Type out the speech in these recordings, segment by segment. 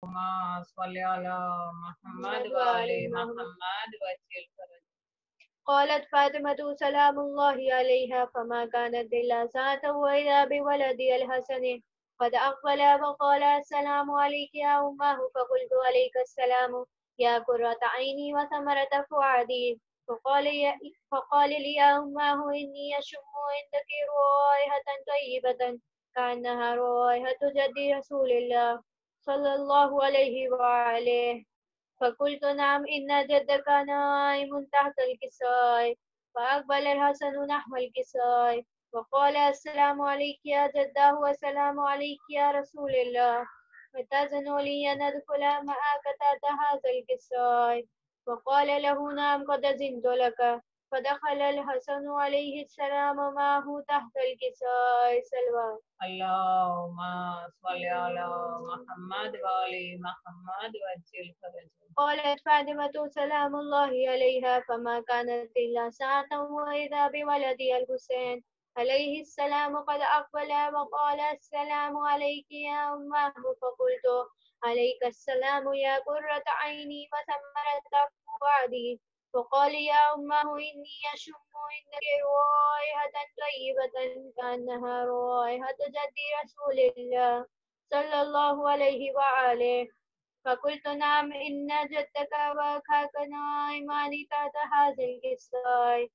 صل على محمد وآل محمد وجل فرج. قالت فاطمة سلام الله عليها فما كانت إلا ساعة وإذا بولدي الحسن قد أقبل وقال السلام عليك يا أمه فقلت عليك السلام يا قرة عيني وثمرة فؤادي فقال لي يا أمه إني أشم عندك رائحة طيبة كأنها رائحة جد رسول الله صلى الله عليه وآله. فقلت نعم إن جدك نائم تحت الكساء. فأقبل الحسن نحو الكساء وقال السلام عليك يا جداه والسلام عليك يا رسول الله فتأذن لي أن أدخل معك تحت هذا الكساء. وقال له نعم قد أذنت لك. فدخل الحسن عليه السلام معه تحت الكساء سلوى. اللهم صل على محمد وآل محمد وجل فرج. قالت فاطمة سلام الله عليها فما كانت إلا ساعة وإذا بولدي الحسين عليه السلام قد أقبل وقال السلام عليك يا أمه فقلت عليك السلام يا قرة عيني وثمرة فؤادي. وقال يا أمه إني أشم عندك رائحة طيبة كأنها رائحة جد رسول الله صلى الله عليه وآله. فقلت نعم إن جدك وأخاك نائمان تحت هذا الكساء.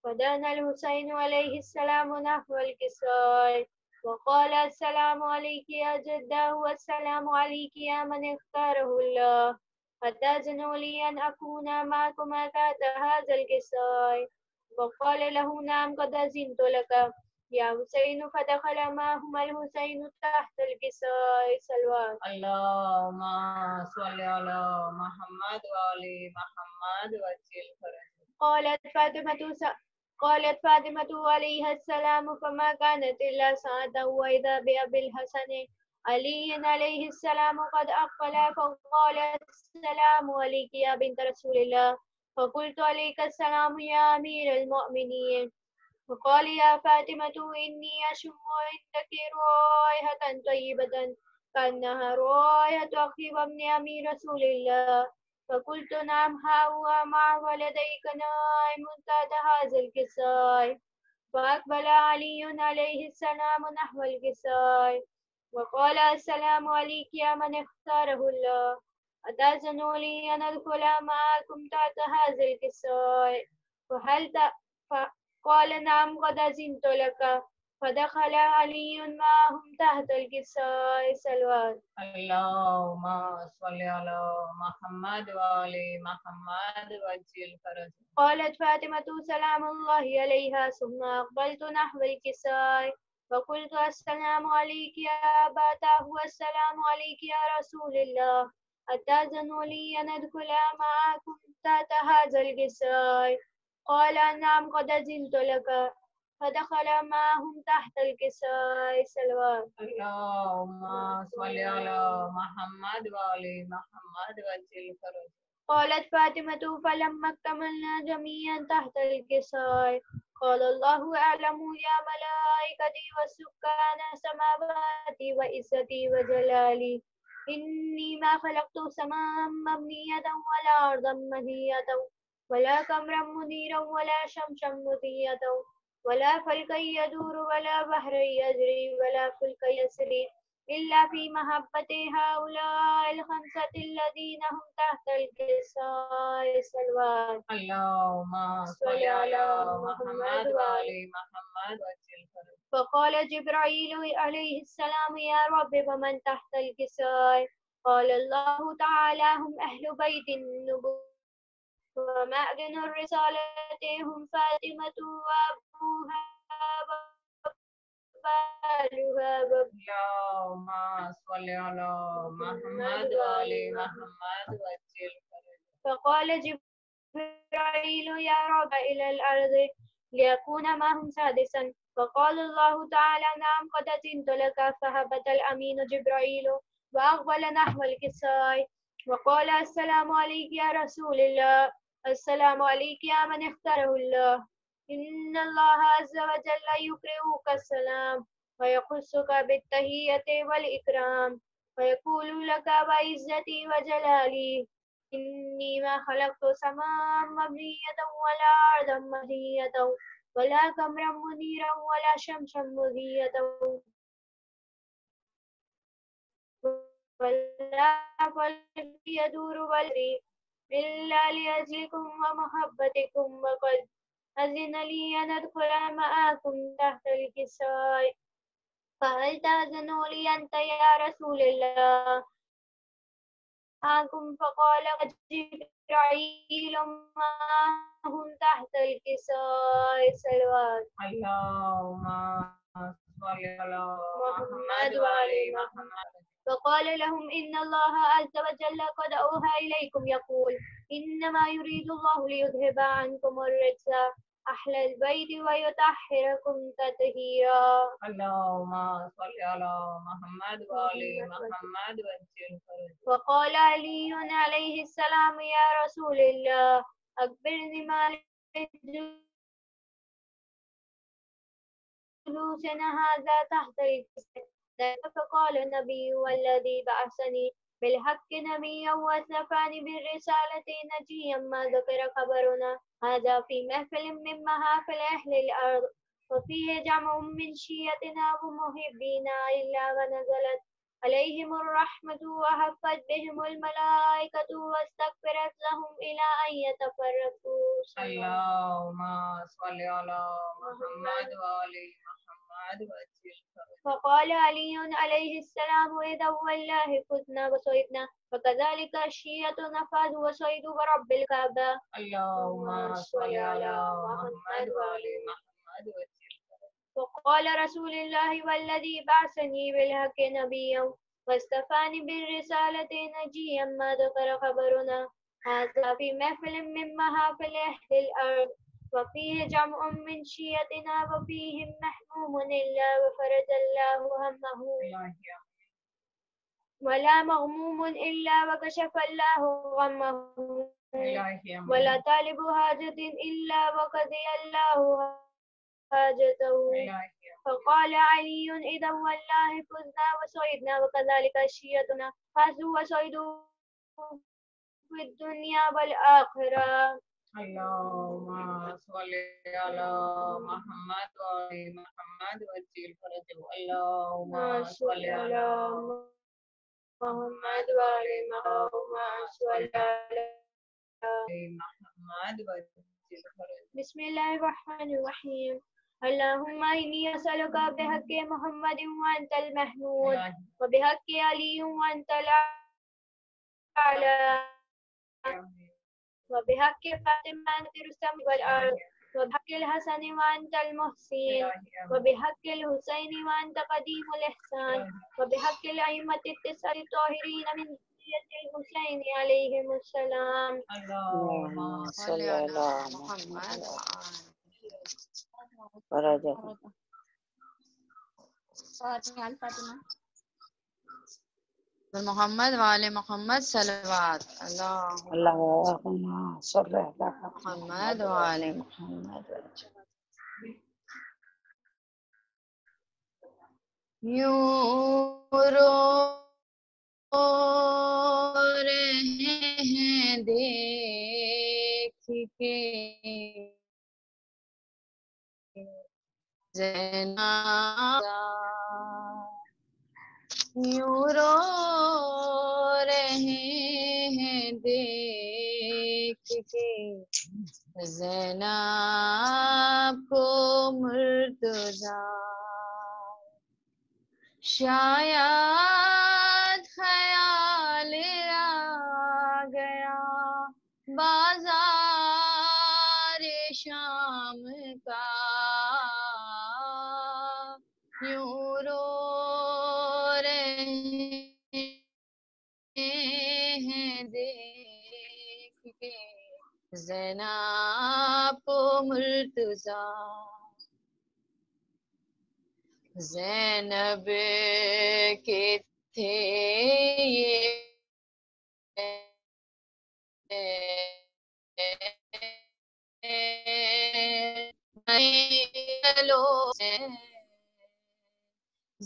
فدنا الحسين عليه السلام نحو الكساء وقال السلام عليك يا جداه والسلام عليك يا من اختاره الله أتأذن لي أن أكون معكما تحت هذا الكساء. وقال له نعم قد أذنت لك يا حسين. فدخل معهما الحسين تحت الكساء سلوى. اللهم صل على محمد وآل محمد وجل فرج. قالت فاطمة عليها السلام فما كانت إلا ساعة وإذا بأبي الحسن علي عليه السلام قد أقبل فقال السلام عليك يا بنت رسول الله. فقلت عليك السلام يا أمير المؤمنين. وقال يا فاطمة إني أشم عندك رائحة طيبة كأنها رائحة أخي وابن أمير رسول الله. فقلت نعم ها هو مع ولديك نائم تحت هذا الكساء. فأقبل علي عليه السلام نحو الكساء وقال السلام عليك يا من اختاره الله أتأذن لي أن أدخل معكم تحت هذا الكساء. فهل قال نعم قد أذنت لك. فدخل علي معهم تحت الكساء سلوى. اللهم صل على محمد وآل محمد وجل فرج. قالت فاطمة سلام الله عليها ثم أقبلت نحو الكساء فقلت السلام عليك يا أباتاه والسلام عليك يا رسول الله أتأذن لي أن أدخل معكم تحت هذا الكساء. قال نعم قد أذنت لك. فدخل معهم تحت الكساء سلوى. اللهم صل على محمد وآل محمد وجل فرج. قالت فاطمة فلما اكتملنا جميعا تحت الكساء قال الله أعلم يا ملائكتي وسكان سماواتي وعزتي وجلالي إني ما خلقت سماء مبنية ولا أرضا مهية ولا قمرا منيرا ولا شمسا مضية ولا فلكا يدور ولا بحر يجري ولا فلك يسري إلا في محبة هؤلاء الخمسة الذين هم تحت الكساء سلوات. اللهم صل على محمد وآل محمد وجل فرج. فقال جبرائيل عليه السلام يا رب ومن تحت الكساء. قال الله تعالى هم أهل بيت النبوة ومعدن الرسالة هم فاطمة وأبوها وبالها اللهم صل على محمد وآل محمد وجل فرج. فقال جبرائيل يا رب إلى الأرض ليكون معهم سادسا. فقال الله تعالى نعم قد أذنت لك. فهبط الأمين جبرائيل وأقبل نحو الكساء وقال السلام عليك يا رسول الله السلام عليك يا من اختاره الله إن الله عز وجل يقرئك السلام ويخصك بالتحية والإكرام ويقول لك وعزتي وجلالي إني ما خلقت سماء مبنية ولا أرضا مهنية ولا قمرا منيرا ولا شمسا مضية ولا فلك يدور والريح إلا لأجلكم ومحبتكم وقد أذن لي أن أدخل معكم تحت الكساء فهل تأذن لي أنت يا رسول الله معكم فقال قد جبرائيل معهم تحت الكساء صلوات اللهم صل على محمد وعلى محمد فقال لهم إن الله عز وجل قد أوحى إليكم يقول إنما يريد الله ليذهب عنكم الرجس أهل البيت ويطهركم تطهيرا. اللهم صل على محمد وعلى محمد وجل فرجه. وقال علي عليه السلام يا رسول الله أخبرني ما جلوسنا هذا تحت الكساء فقال النبي والذي بعثني بالحق نبيا وصفاني بالرسالة نجيا ما ذكر خبرنا هذا في محفل من محافل أهل الأرض وفيه جمع من شيعتنا ومحبينا إلا ونزلت عليهم الرحمة وحفت بهم الملائكة واستغفرت لهم إلى أن يتفرقوا. اللهم صل على محمد وعلى محمد وجل فرجه. فقال علي عليه السلام إذا والله فزنا وصيدنا وكذلك الشيعة نفاذ وصيد ورب الكعبة. اللهم صل على محمد وعلى محمد وجل فرجه. وقال رسول الله والذي بعثني بالحق نبيا واستفاني بالرسالة نجيا ما ذكر خبرنا هذا في محفل من محافل أهل الأرض وفيه جمع من شيعتنا وفيهم محموم إلا وفرج الله همه ولا مغموم إلا وكشف الله غمه ولا طالب حاجة إلا وقضي الله حاجته. فقال علي إذا والله فزنا وصعدنا وكذلك الشيعة فازوا وصعدوا في الدنيا والآخرة. اللهم صل على محمد وعلى محمد وجل فرجه. اللهم صل على محمد وعلى محمد وجل فرجه. بسم الله الرحمن الرحيم. اللهم إني أسألك بحق محمد وأنت المحمود وبحق علي وأنت الأعلى وبحق فاطمة أنت السماء والأرض وبحق الحسن وأنت المحسن وبحق الحسين وأنت قديم الإحسان وبحق الأئمة التسعة الطاهرين من ذرية الحسين عليهم السلام. اللهم صل على محمد فرجه. محمد وعلى محمد صلوات. اللهم صل على محمد وعلى محمد. یوں رو رہے ہیں دیکھ کے زینب، یوں رو رہے ہیں دیکھ کے زینب کو مرتضیٰ، شاید خیال آ گیا بازار شام کا، یوں رو رہے ہیں دیکھ کے زینب کو مرتضیٰ، زینب کے تھے یہ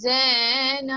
زینب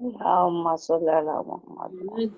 اللهم صل على محمد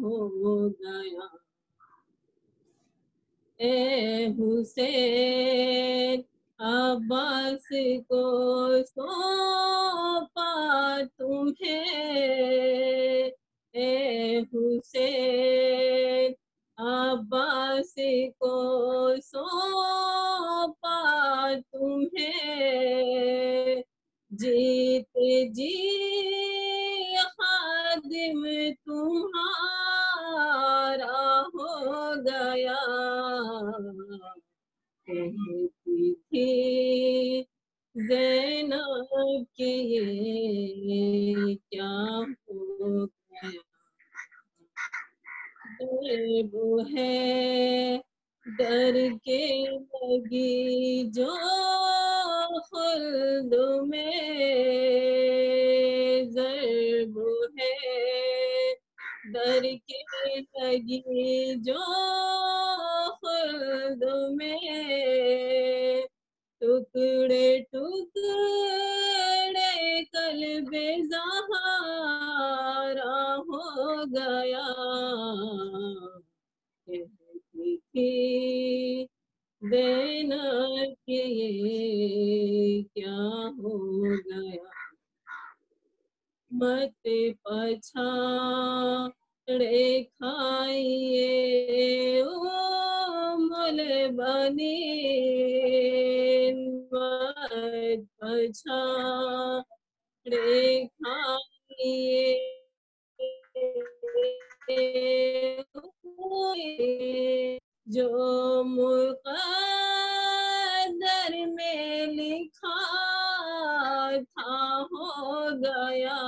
ہو گیا اے حسین عباس کو سونپا تمہیں اے حسین عباس کو سونپا تمہیں جیتے جی خادم تمہارا ہو گیا کہتی تھی زینب کہ یہ کیا ہو گیا وہ ہے ڈر کے لگی جو خلد میں ضرب ہے ڈر کے لگی جو خلد میں ٹکڑے ٹکڑے قلب زہرا ہو گیا کہتی تھی زینب کہ یہ کیا ہو گیا مت پچھاڑے کھائیے مول بنی مت پچھاڑے کھائیے جو مقدر میں لکھا تھا ہو گیا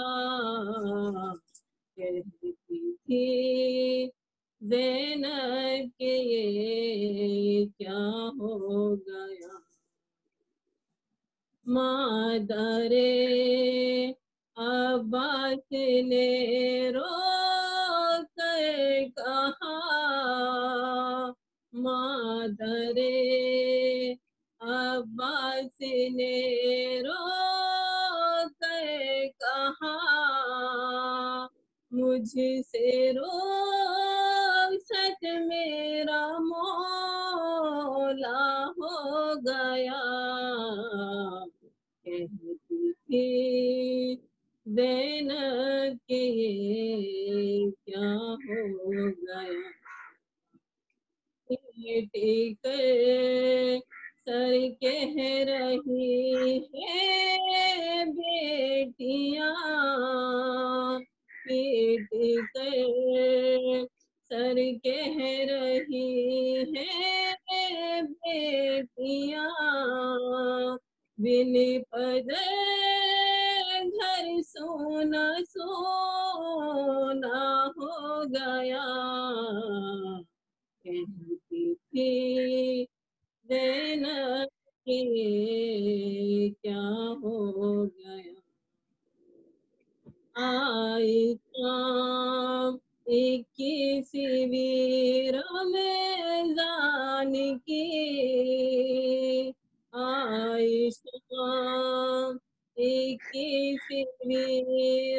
کہتی تھی زینب کہ یہ کیا ہو گیا مادر عباس نے رو کر کہا مادر عباس نے رو کر کہا مجھ سے رخصت میرا مولا ہو گیا کہتی تھی زینب کہ یہ کیا ہو گیا بیٹی کر سر کہہ رہی ہے بیٹیاں پیٹ کر سر کہہ رہی ہے بیٹیاں بن پدر گھر سونا سونا ہو گیا کہتی تھی زینب کہ یہ کیا ہو گیا آئی شام 21ویں رمضان کی آئی شام 21ویں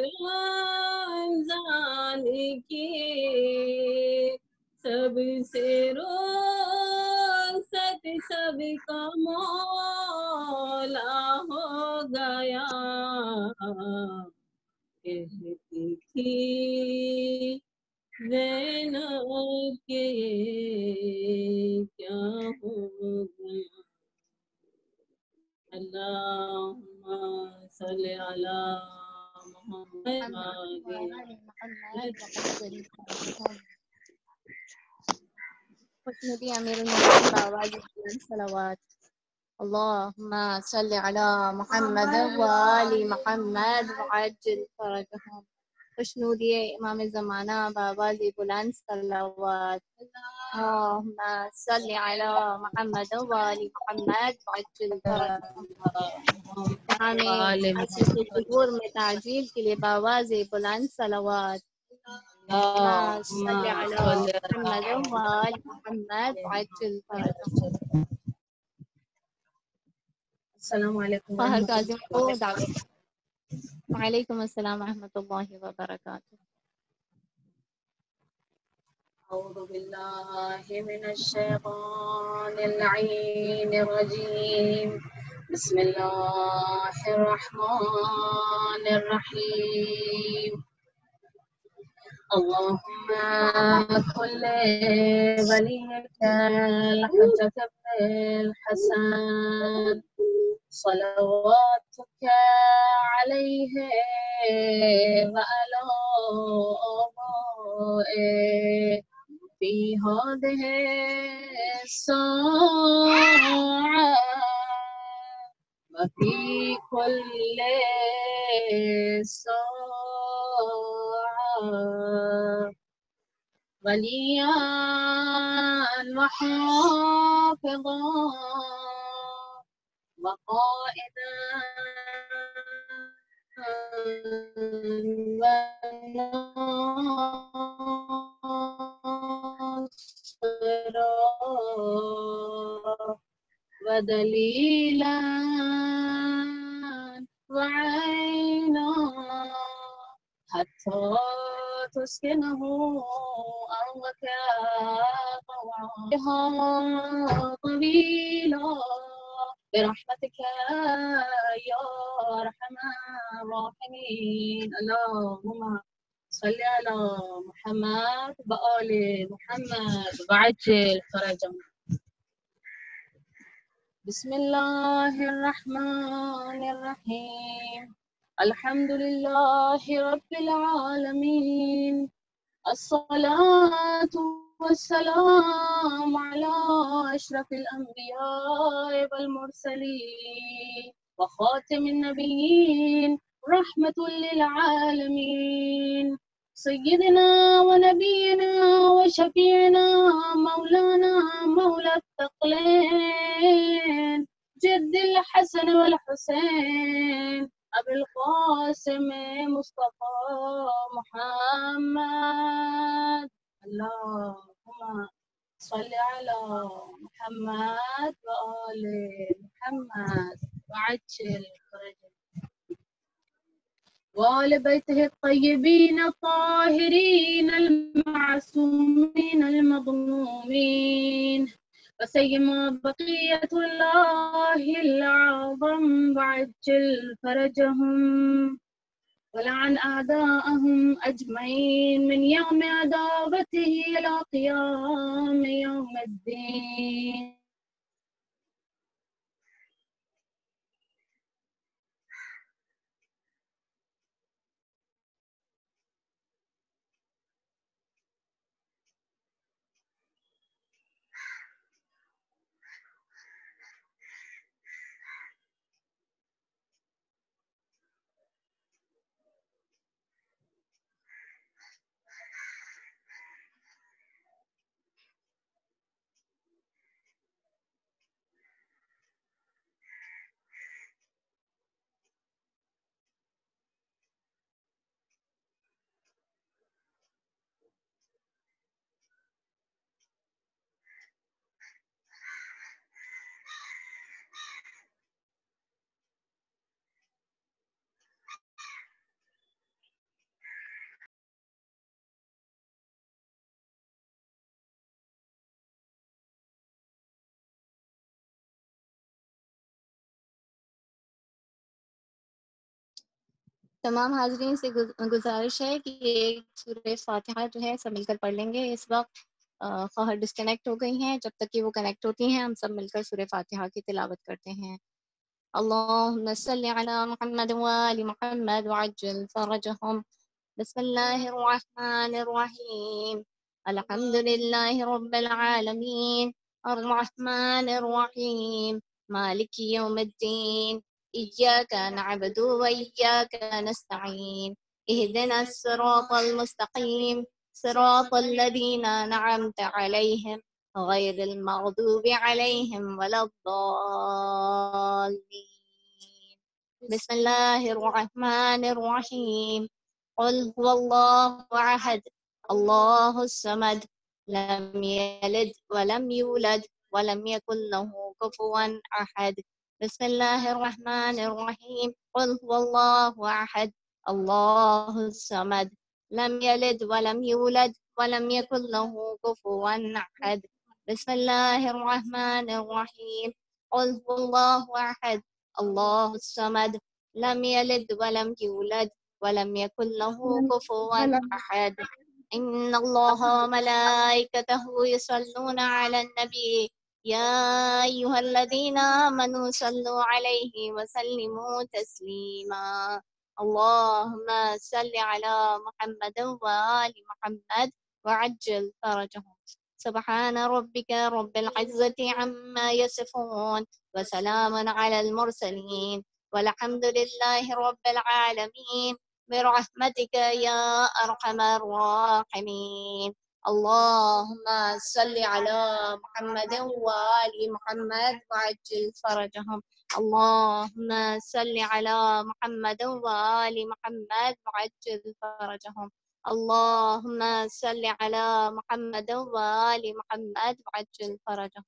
رمضان کی سب سے رخصت سب کا مولا ہو گیا کہتی تھی زینب کہ یہ کیا ہو گیا اللہم صلی علی محمد خوشنودی امیر المؤمنین بآواز بلند صلوات اللهم صل على محمد وآل محمد وعجل فرجهم خوشنودی امام زمانہ بآواز بلند صلوات اللهم صل على محمد وآل محمد وعجل فرجهم یہاں میں عصر کے ظہور میں تعجیل کے لیے بآواز بلند صلوات اللهم صل على محمد وآل محمد وعجل فرجهم السلام علیکم فہر کاظم کو دعوت وعلیکم السلام ورحمۃ اللہ وبرکاتہ أعوذ بالله من الشيطان اللعين الرجيم. بسم الله الرحمن الرحيم. اللهم كل وليك الحجة بن الحسن صلواتك عليه وعلى آبائه في هذه الساعة وفي كل ساعة وليا وحافظا وقائدا وناصرا ودليلا وعينا حتى تسكنه أرضك طوعا طويلا برحمتك يا أرحم الراحمين. اللهم صل على محمد وآل محمد وعجل فرجهم. بسم الله الرحمن الرحيم. الحمد لله رب العالمين. الصلاة والسلام على أشرف الأنبياء والمرسلين وخاتم النبيين رحمة للعالمين سيدنا ونبينا وشفيعنا مولانا مولى الثقلين جد الحسن والحسين أبي القاسم مصطفى محمد. اللهم صل على محمد وآل محمد وعجل فرجهم وآل بيته الطيبين الطاهرين المعصومين المظلومين وسيما بقية الله الأعظم وعجل فرجهم ولعن أعداءهم أجمعين من يوم عداوته إلى قيام يوم الدين. تمام حاضرین سے گزارش ہے کہ یہ سورہ فاتحہ جو ہے سب مل کر پڑھ لیں گے. اس وقت خواہر ڈسکنیکٹ ہو گئی ہیں، جب تک کہ وہ کنیکٹ ہوتی ہیں ہم سب مل کر سورہ فاتحہ کی تلاوت کرتے ہیں. اللهم صل على محمد وآل محمد وعجل فرجهم. بسم الله الرحمن الرحيم. الحمد لله رب العالمين الرحمن الرحيم مالك يوم الدين إياك نعبد وإياك نستعين اهدنا الصراط المستقيم صراط الذين أنعمت عليهم غير المغضوب عليهم ولا الضالين. بسم الله الرحمن الرحيم. قل هو الله أحد الله الصمد لم يلد ولم يولد ولم يكن له كفوا أحد. بسم الله الرحمن الرحيم. قل هو الله أحد الله الصمد لم يلد ولم يولد ولم يكن له كفوا أحد. بسم الله الرحمن الرحيم. قل هو الله أحد الله الصمد لم يلد ولم يولد ولم يكن له كفوا أحد. إن الله وملائكته يصلون على النبي يا أيها الذين آمنوا صلوا عليه وسلموا تسليما. اللهم صل على محمد وآل محمد وعجل فرجهم. سبحان ربك رب العزة عما يصفون وسلام على المرسلين والحمد لله رب العالمين برحمتك يا أرحم الراحمين. اللهم صل على محمد وآل محمد وعجل فرجهم. اللهم صل على محمد وآل محمد وعجل فرجهم. اللهم صل على محمد وآل محمد وعجل فرجهم.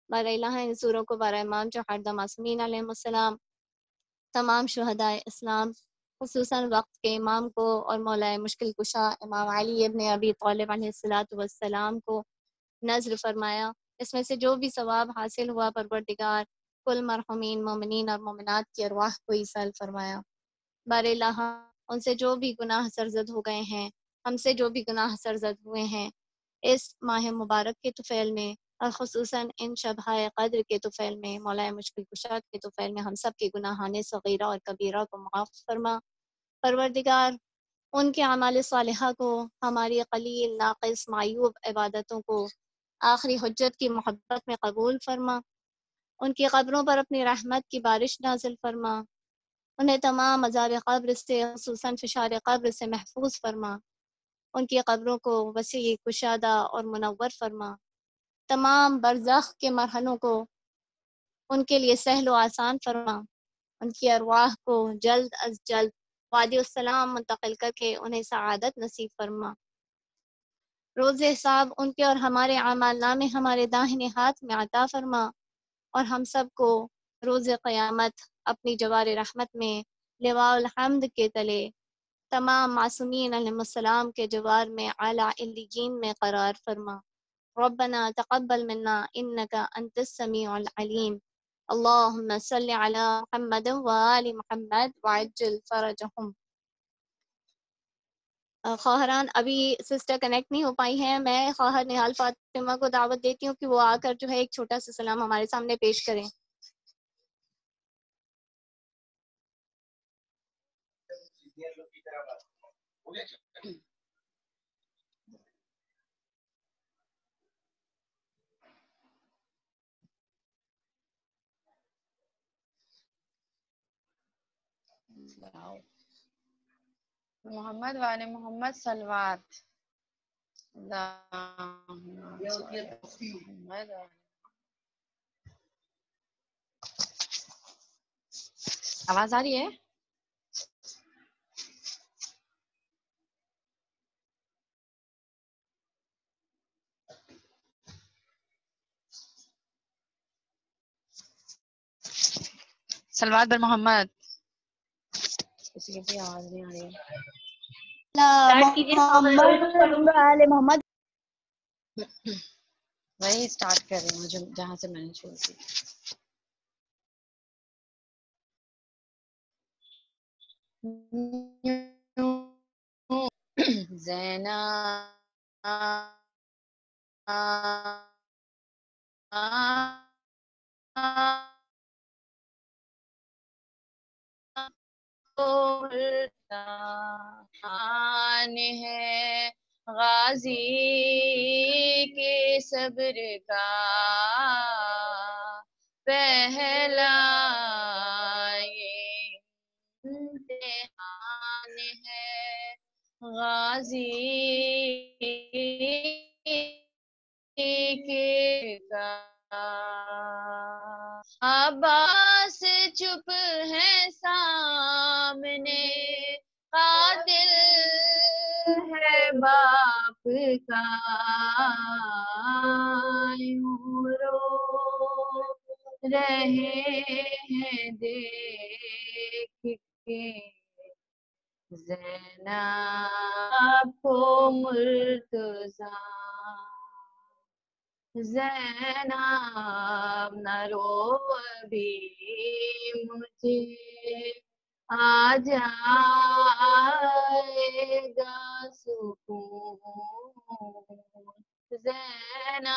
بارہ الہ ان سوروں کو بارہ امام جو ہر دم معصومین علیہ السلام، تمام شہداء اسلام، خصوصاً وقت کے امام کو اور مولا مشکل کشا امام علی ابن ابی طالب علیہ السلام کو نظر فرمایا. اس میں سے جو بھی ثواب حاصل ہوا پروردگار کل مرحومین مومنین اور مومنات کی ارواح کو ایصال فرمایا. بار الہ ان سے جو بھی گناہ سرزد ہو گئے ہیں، ہم سے جو بھی گناہ سرزد ہوئے ہیں اس ماہ مبارک کے طفیل میں اور خصوصاً ان شبہائے قدر کے طفیل میں، مولا مشکل کشا کے طفیل میں ہم سب کے گناہان صغیرہ اور کبیرہ کو معاف فرما. پروردگار ان کے اعمال صالحہ کو، ہماری قلیل ناقص معیوب عبادتوں کو آخری حجت کی محبت میں قبول فرما. ان کی قبروں پر اپنی رحمت کی بارش نازل فرما. انہیں تمام عذاب قبر سے، خصوصاً فشار قبر سے محفوظ فرما. ان کی قبروں کو وسیع کشادہ اور منور فرما. تمام برزخ کے مرحلوں کو ان کے لیے سہل و آسان فرما. ان کی ارواح کو جلد از جلد وادی السلام منتقل کر کے انہیں سعادت نصیب فرما. روز حساب ان کے اور ہمارے اعمال نامے ہمارے داہنے ہاتھ میں عطا فرما، اور ہم سب کو روز قیامت اپنی جوار رحمت میں لواء الحمد کے تلے تمام معصومین علیہ السلام کے جوار میں اعلیٰ علیین میں قرار فرما. ربنا تقبل منا انك انت السميع العليم. اللهم صل على محمد وآل محمد وعجل فرجهم. خواہران ابھی سسٹر کنیکٹ نہیں ہو پائی ہیں، میں خواہر نہال فاطمہ کو دعوت دیتی ہوں کہ وہ آ کر جو ہے ایک چھوٹا سا سلام ہمارے سامنے پیش کریں. محمد والے محمد صلوات. اللہم صل علی محمد. آواز آ رہی ہے؟ صلوات بر محمد. کسی کی بھی آواز نہیں آ رہی ہے. محمد وہی اسٹارٹ کر رہی ہوں جہاں سے میں نے شروع کی. زینا ہے غازی کے صبر کا پہلا یہ امتحان ہے. غازی کے کا عباس چپ ہے سامنے، قاتل ہے باپ کا. یوں رو رہے ہیں دیکھ کے زینب کو مرتضی زینب نہ رو ابھی مجھے آ جائے گا سکون زینب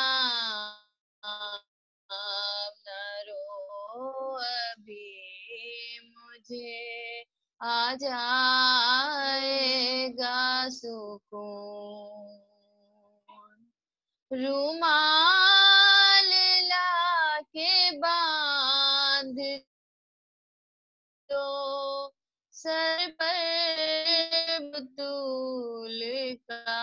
نہ رو ابھی مجھے آ جائے گا سکون رومال لا کے باندھ دو سر پر بطول کا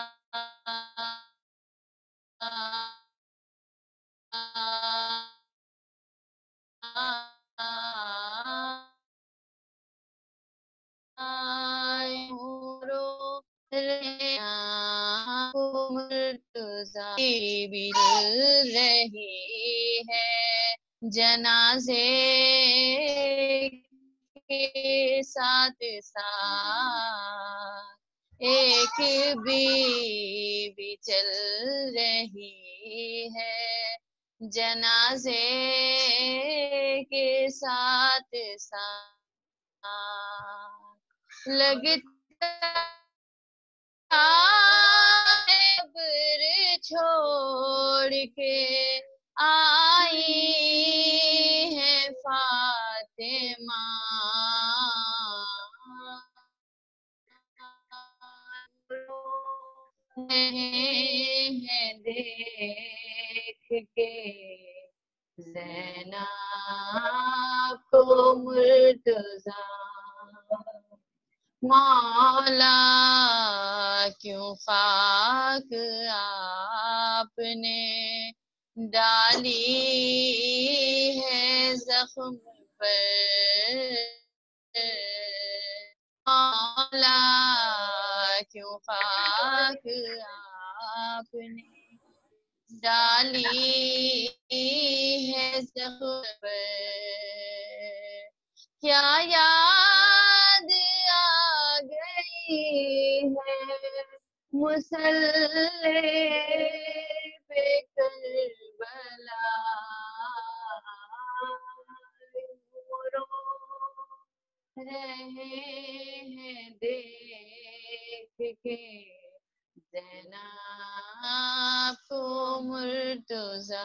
مرتضی بھی رہی ہے جنازے کے ساتھ ساتھ ایک بی چل رہی ہے جنازے کے ساتھ ساتھ لگتا قبر چھوڑ کے آئی ہے فاطمہ ہیں دیکھ کے زینب کو مرتضی مولا کیوں خاک آپ نے ڈالی ہے زخم پر مولا کیوں خاک آپ نے ڈالی ہے زخم پر کیا یاد آ گئی ہے مصلی پہ کربلا رو رہے ہیں دیکھ کے زینب کو مرتضی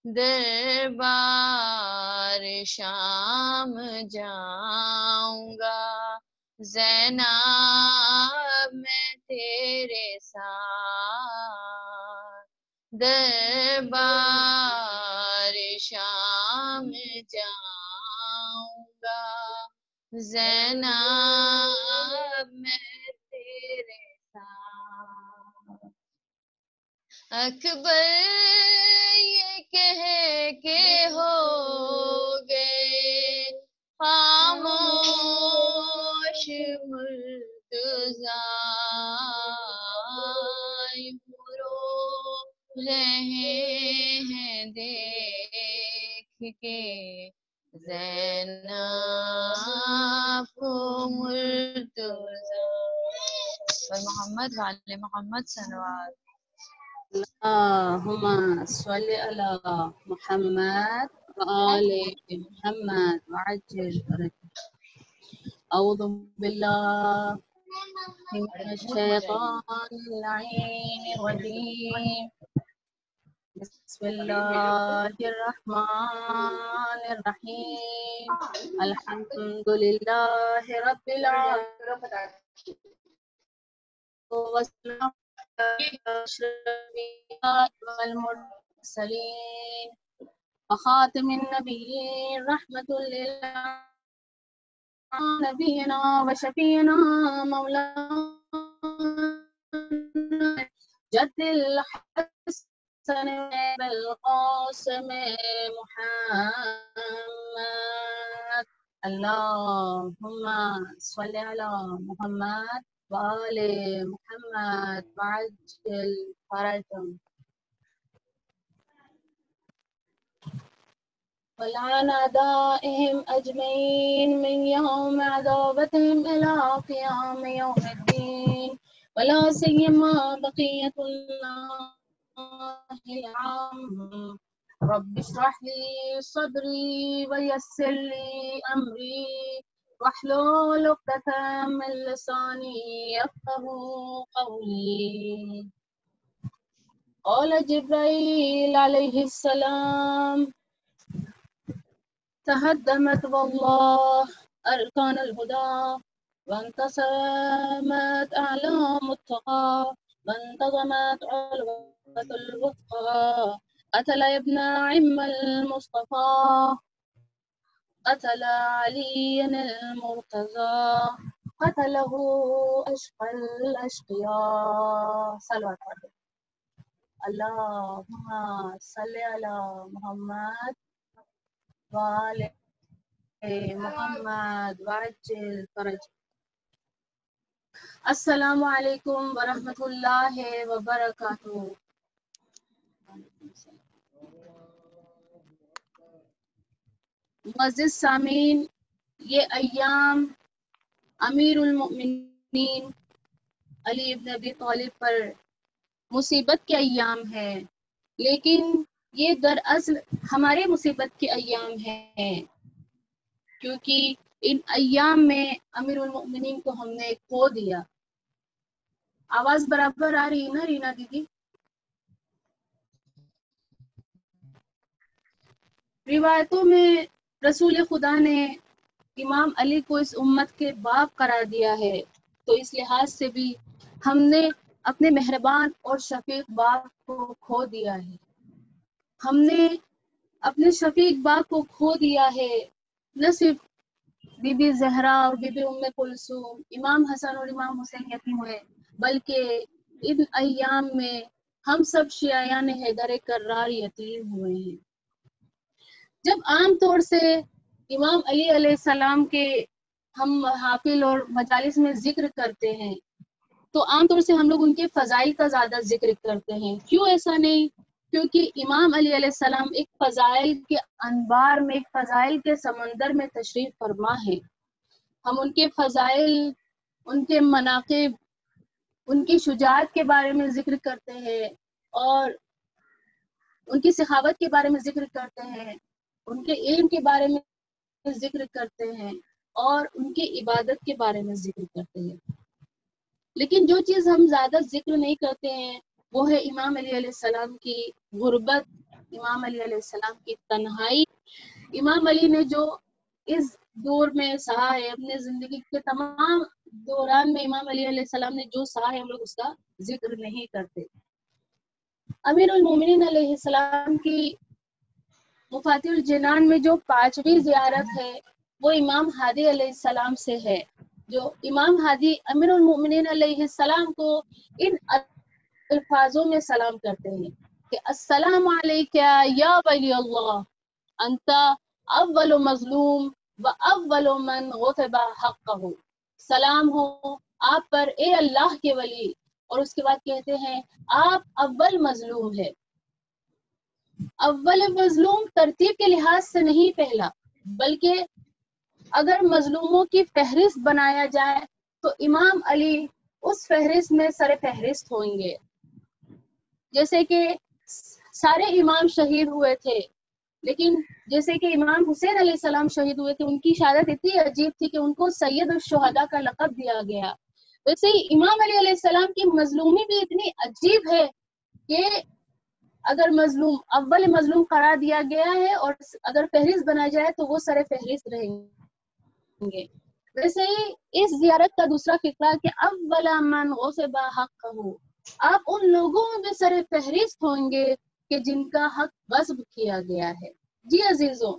دربار شام جاؤں گا زینب میں تیرے ساتھ دربار شام جاؤں گا زینب میں تیرے ساتھ اکبر یہ کہہ کے ہو گئے خاموش مرتضی رو رہے ہیں دیکھ کے زینب کو مرتضی محمد والے محمد صلوات اللهم صل على محمد وآل محمد وعجل فرجه أعوذ بالله من الشيطان اللعين الرجيم بسم الله الرحمن الرحيم الحمد لله رب العالمين والسلام على أشرف الأنبياء والمرسلين وخاتم النبيين رحمة لله نبينا وشفينا مولانا جد الحسن بالقاسم محمد اللهم صل على محمد وآل محمد وعجل فرجهم ولعن أعدائهم أجمعين من يوم عذابتهم إلى قيام يوم الدين ولا سيما بقية الله العام. رب اشرح لي صدري ويسر لي أمري واحلل عقدة من لساني يفقهوا قولي. قال جبرائيل عليه السلام تهدمت والله أركان الهدى وانقسمت أعلام التقى وانتظمت علوة الوثقى. قتل ابن عم المصطفى قتل علي المرتضى قتله أشقى الأشقياء. صلوات عليه. اللهم صل على محمد وآل محمد وعجل فرج. السلام علیکم ورحمۃ اللہ وبرکاتہ. معزز سامعین، یہ ایام امیر المؤمنین علی ابن ابی طالب پر مصیبت کے ایام ہیں، لیکن یہ دراصل ہمارے مصیبت کے ایام ہیں، کیونکہ ان ایام میں امیر المؤمنین کو ہم نے کھو دیا. آواز برابر آ رہی ہے نا رینا دیدی؟ روایتوں میں رسول خدا نے امام علی کو اس امت کے باپ قرار دیا ہے، تو اس لحاظ سے بھی ہم نے اپنے مہربان اور شفیق باپ کو کھو دیا ہے. ہم نے اپنے شفیق باپ کو کھو دیا ہے. نہ صرف بی بی زہرا اور بی بی ام کلثوم، امام حسن اور امام حسین یتیم ہوئے، بلکہ ان ایام میں ہم سب شیعیان حیدر کرار یتیم ہوئے ہیں. جب عام طور سے امام علی علیہ السلام کے ہم محافل اور مجالس میں ذکر کرتے ہیں تو عام طور سے ہم لوگ ان کے فضائل کا زیادہ ذکر کرتے ہیں. کیوں ایسا نہیں؟ کیونکہ امام علی علیہ السلام ایک فضائل کے انبار میں، ایک فضائل کے سمندر میں تشریف فرما ہے. ہم ان کے فضائل، ان کے مناقب، ان کی شجاعت کے بارے میں ذکر کرتے ہیں، اور ان کی سخاوت کے بارے میں ذکر کرتے ہیں، ان کے علم کے بارے میں ذکر کرتے ہیں، اور ان کی عبادت کے بارے میں ذکر کرتے ہیں. لیکن جو چیز ہم زیادہ ذکر نہیں کرتے ہیں وہ ہے امام علی علیہ السلام کی غربت، امام علی علیہ السلام کی تنہائی. امام علی نے جو اس دور میں سہا ہے، اپنے زندگی کے تمام دوران میں امام علی علیہ السلام نے جو سہا ہے ہم لوگ اس کا ذکر نہیں کرتے. امیر المومنین علیہ السلام کی مفاتیح الجنان میں جو 5ویں زیارت ہے وہ امام ہادی علیہ السلام سے ہے، جو امام ہادی امیر المومنین علیہ السلام کو ان الفاظوں میں سلام کرتے ہیں کہ السلام علیکہ یا ولی اللہ انت اول مظلوم و اول من غصب حقہ. سلام ہو آپ پر اے اللہ کے ولی، اور اس کے بعد کہتے ہیں آپ اول مظلوم ہے. اول مظلوم ترتیب کے لحاظ سے نہیں پہلا، بلکہ اگر مظلوموں کی فہرست بنایا جائے تو امام علی اس فہرست میں سر فہرست ہوئیں گے. جیسے کہ سارے امام شہید ہوئے تھے، لیکن جیسے کہ امام حسین علیہ السلام شہید ہوئے تھے، ان کی شہادت اتنی عجیب تھی کہ ان کو سید الشہداء کا لقب دیا گیا. ویسے ہی امام علی علیہ السلام کی مظلومی بھی اتنی عجیب ہے کہ اگر مظلوم اول مظلوم قرار دیا گیا ہے، اور اگر فہرست بنا جائے تو وہ سر فہرست رہیں گے. ویسے ہی اس زیارت کا دوسرا فقرہ کہ اول من غصب حقہ، آپ ان لوگوں میں سر فہرست ہوں گے کہ جن کا حق غصب کیا گیا ہے. جی عزیزوں،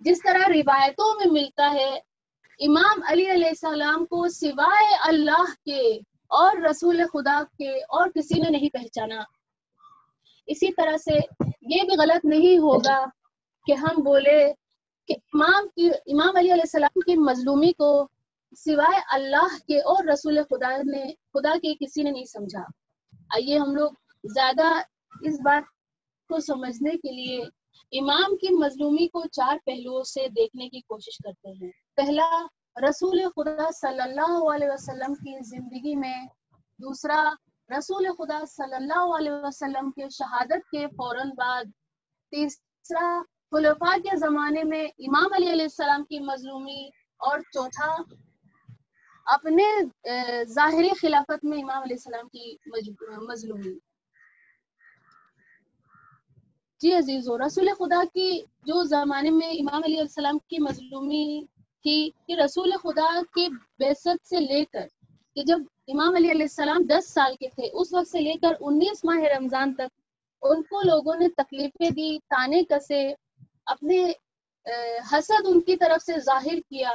جس طرح روایتوں میں ملتا ہے امام علی علیہ السلام کو سوائے اللہ کے اور رسول خدا کے اور کسی نے نہیں پہچانا، اسی طرح سے یہ بھی غلط نہیں ہوگا کہ ہم بولے کہ امام علی علیہ السلام کی مظلومی کو سوائے اللہ کے اور رسول خدا کے کسی نے نہیں سمجھا. آئیے ہم لوگ زیادہ اس بات کو سمجھنے کے لیے امام کی مظلومی کو 4 پہلوؤں سے دیکھنے کی کوشش کرتے ہیں۔ پہلا، رسول خدا صلی اللہ علیہ وسلم کی زندگی میں۔ دوسرا، رسول خدا صلی اللہ علیہ وسلم کے شہادت کے فوراً بعد۔ تیسرا، خلفاء کے زمانے میں امام علی علیہ السلام کی مظلومی۔ اور چوتھا، اپنے ظاہری خلافت میں امام علیہ السلام کی مظلومی۔ جی عزیزو، رسول خدا کی جو زمانے میں امام علیہ السلام کی مظلومی تھی کہ رسول خدا کے بعثت سے لے کر کہ جب امام علی علیہ السلام 10 سال کے تھے اس وقت سے لے کر 19 ماہ رمضان تک ان کو لوگوں نے تکلیفیں دی، تانے کسے، اپنے حسد ان کی طرف سے ظاہر کیا۔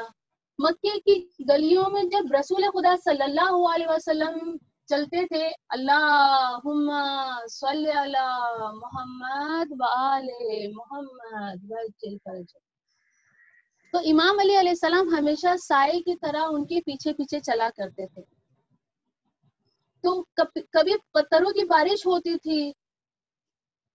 مکے کی گلیوں میں جب رسول خدا صلی اللہ علیہ وسلم چلتے تھے، اللہم صلی علی محمد وآل محمد وعجل فرجہ، تو امام علی علیہ السلام ہمیشہ سائے کی طرح ان کے پیچھے پیچھے چلا کرتے تھے۔ تو کبھی پتھروں کی بارش ہوتی تھی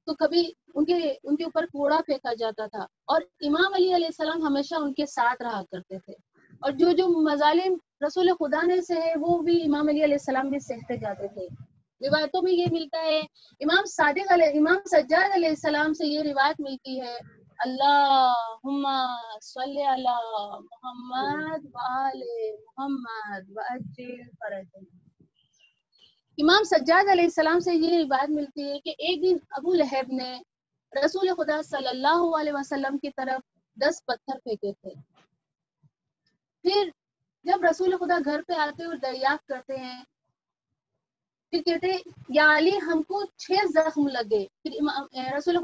تو کبھی ان کے اوپر کوڑا پھینکا جاتا تھا، اور امام علی علیہ السلام ہمیشہ ان کے ساتھ رہا کرتے تھے، اور جو مظالم رسول خدا نے سہے وہ بھی امام علی علیہ السلام بھی سہتے جاتے تھے۔ روایتوں میں یہ ملتا ہے، امام سجاد علیہ السلام سے یہ روایت ملتی ہے، اللہم صلی علی محمد وآل محمد وعجل فرجہ۔ امام سجاد علیہ السلام سے یہ روایت ملتی ہے کہ ایک دن ابو لہب نے رسول خدا صلی اللہ علیہ وسلم کی طرف 10 پتھر پھینکے تھے۔ پھر جب رسول خدا گھر پہ آتے اور دریافت کرتے ہیں، پھر کہتے ہیں یا علی ہم کو 6 زخم لگے۔ پھر رسول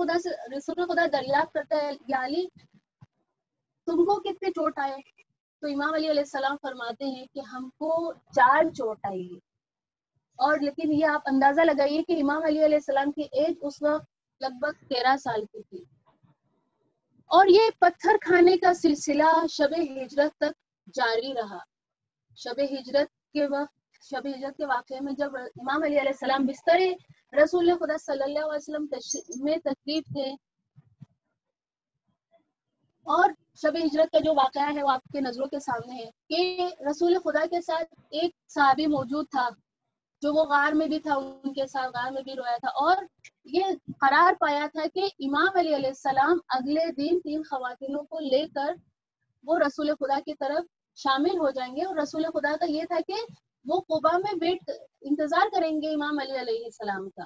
خدا دریافت کرتا ہے یا علی تم کو کتنے چوٹ آئے؟ تو امام علی علیہ السلام فرماتے ہیں کہ ہم کو 4 چوٹ آئی ہے۔ اور لیکن یہ آپ اندازہ لگائیے کہ امام علی علیہ السلام کی ایج اس وقت لگ بھگ 13 سال کی تھی، اور یہ پتھر کھانے کا سلسلہ شب ہجرت تک جاری رہا۔ شب ہجرت کے واقعے میں جب امام علی علیہ السلام بستر رسول خدا صلی اللہ علیہ وسلم میں تشریف تھے، اور شب ہجرت کا جو واقعہ ہے وہ آپ کے نظروں کے سامنے ہے کہ رسول خدا کے ساتھ ایک صحابی موجود تھا جو وہ غار میں بھی تھا، ان کے ساتھ غار میں بھی رویا تھا، اور یہ قرار پایا تھا کہ امام علی علیہ السلام اگلے دن 3 خواتینوں کو لے کر وہ رسول خدا کی طرف شامل ہو جائیں گے، اور رسول خدا کا یہ تھا کہ وہ قبا میں انتظار کریں گے امام علی علیہ السلام کا۔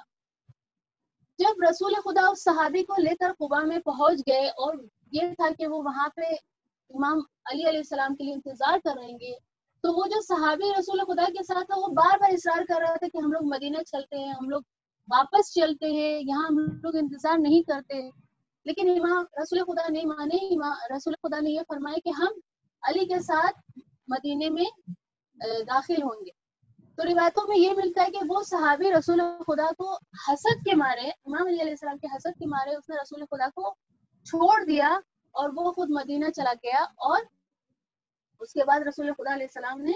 جب رسول خدا اس صحابی کو لے کر قبا میں پہنچ گئے اور یہ تھا کہ وہ وہاں پہ امام علی علیہ السلام کے لیے انتظار کر رہیں گے، تو وہ جو صحابی رسول خدا کے ساتھ تھا وہ بار بار اصرار کر رہا تھا کہ ہم لوگ مدینہ چلتے ہیں، ہم لوگ واپس چلتے ہیں، یہاں ہم لوگ انتظار نہیں کرتے۔ لیکن امام رسول خدا نہیں مانے۔ رسول خدا نے یہ فرمایا کہ ہم علی کے ساتھ مدینے میں داخل ہوں گے۔ تو روایتوں میں یہ ملتا ہے کہ وہ صحابی رسول خدا کو حسد کے مارے، امام علی علیہ السلام کے حسد کے مارے اس نے رسول خدا کو چھوڑ دیا اور وہ خود مدینہ چلا گیا، اور اس کے بعد رسول خدا علیہ السلام نے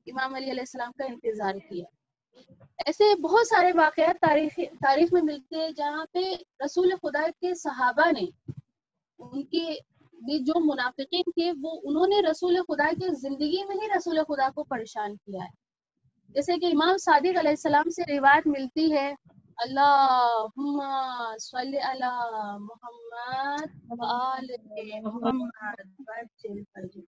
امام علی علیہ السلام کا انتظار کیا۔ ایسے بہت سارے واقعات تاریخ میں ملتے ہیں جہاں پہ رسول خدا کے صحابہ نے، ان کے جو منافقین تھے وہ انہوں نے رسول خدا کی زندگی میں ہی رسول خدا کو پریشان کیا ہے۔ جیسے کہ امام صادق علیہ السلام سے روایت ملتی ہے، اللہم صلی علی محمد وآل محمد وعجل فرجہ،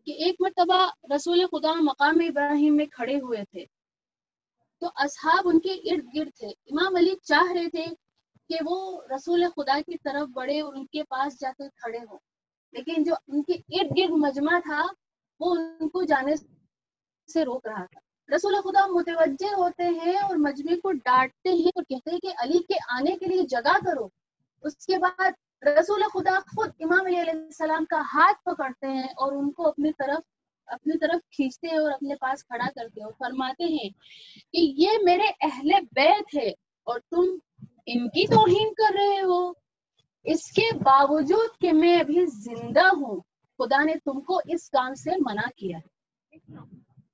کہ ایک مرتبہ رسول خدا مقام ابراہیم میں کھڑے ہوئے تھے تو اصحاب ان کے ارد گرد تھے۔ امام علی چاہ رہے تھے کہ وہ رسول خدا کی طرف بڑھے اور ان کے پاس جا کر کھڑے ہوں، لیکن جو ان کے ارد گرد مجمع تھا وہ ان کو جانے سے روک رہا تھا۔ رسول خدا متوجہ ہوتے ہیں اور مجمع کو ڈانٹتے ہیں اور کہتے ہیں کہ علی کے آنے کے لیے جگہ کرو۔ اس کے بعد رسول خدا خود امام علی علیہ السلام کا ہاتھ پکڑتے ہیں اور ان کو اپنی طرف کھینچتے ہیں اور اپنے پاس کھڑا کرتے ہیں اور فرماتے ہیں کہ یہ میرے اہل بیت ہے اور تم ان کی توہین کر رہے ہو، اس کے باوجود کہ میں ابھی زندہ ہوں خدا نے تم کو اس کام سے منع کیا ہے۔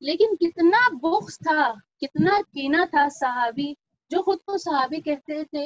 لیکن کتنا بغض تھا، کتنا کینہ تھا صحابی، جو خود کو صحابی کہتے تھے،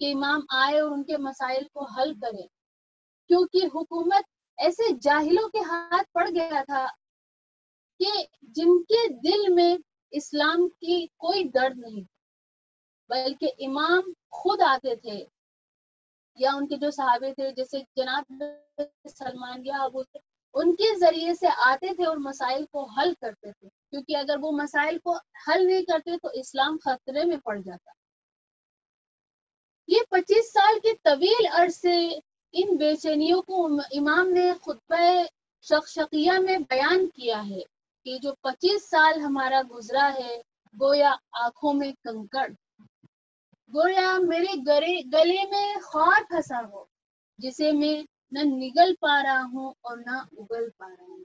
کہ امام آئے اور ان کے مسائل کو حل کرے، کیونکہ حکومت ایسے جاہلوں کے ہاتھ پڑ گیا تھا کہ جن کے دل میں اسلام کی کوئی درد نہیں، بلکہ امام خود آتے تھے یا ان کے جو صحابے تھے جیسے جناب سلمان یا ابو، ان کے ذریعے سے آتے تھے اور مسائل کو حل کرتے تھے، کیونکہ اگر وہ مسائل کو حل نہیں کرتے تو اسلام خطرے میں پڑ جاتا۔ یہ 25 سال کے طویل عرصے ان بے چینیوں کو امام نے خطبہ شقشقیہ میں بیان کیا ہے کہ جو 25 سال ہمارا گزرا ہے گویا آنکھوں میں کنکڑ، گویا میرے گلے میں خار پھنسا ہو جسے میں نہ نگل پا رہا ہوں اور نہ اگل پا رہا ہوں۔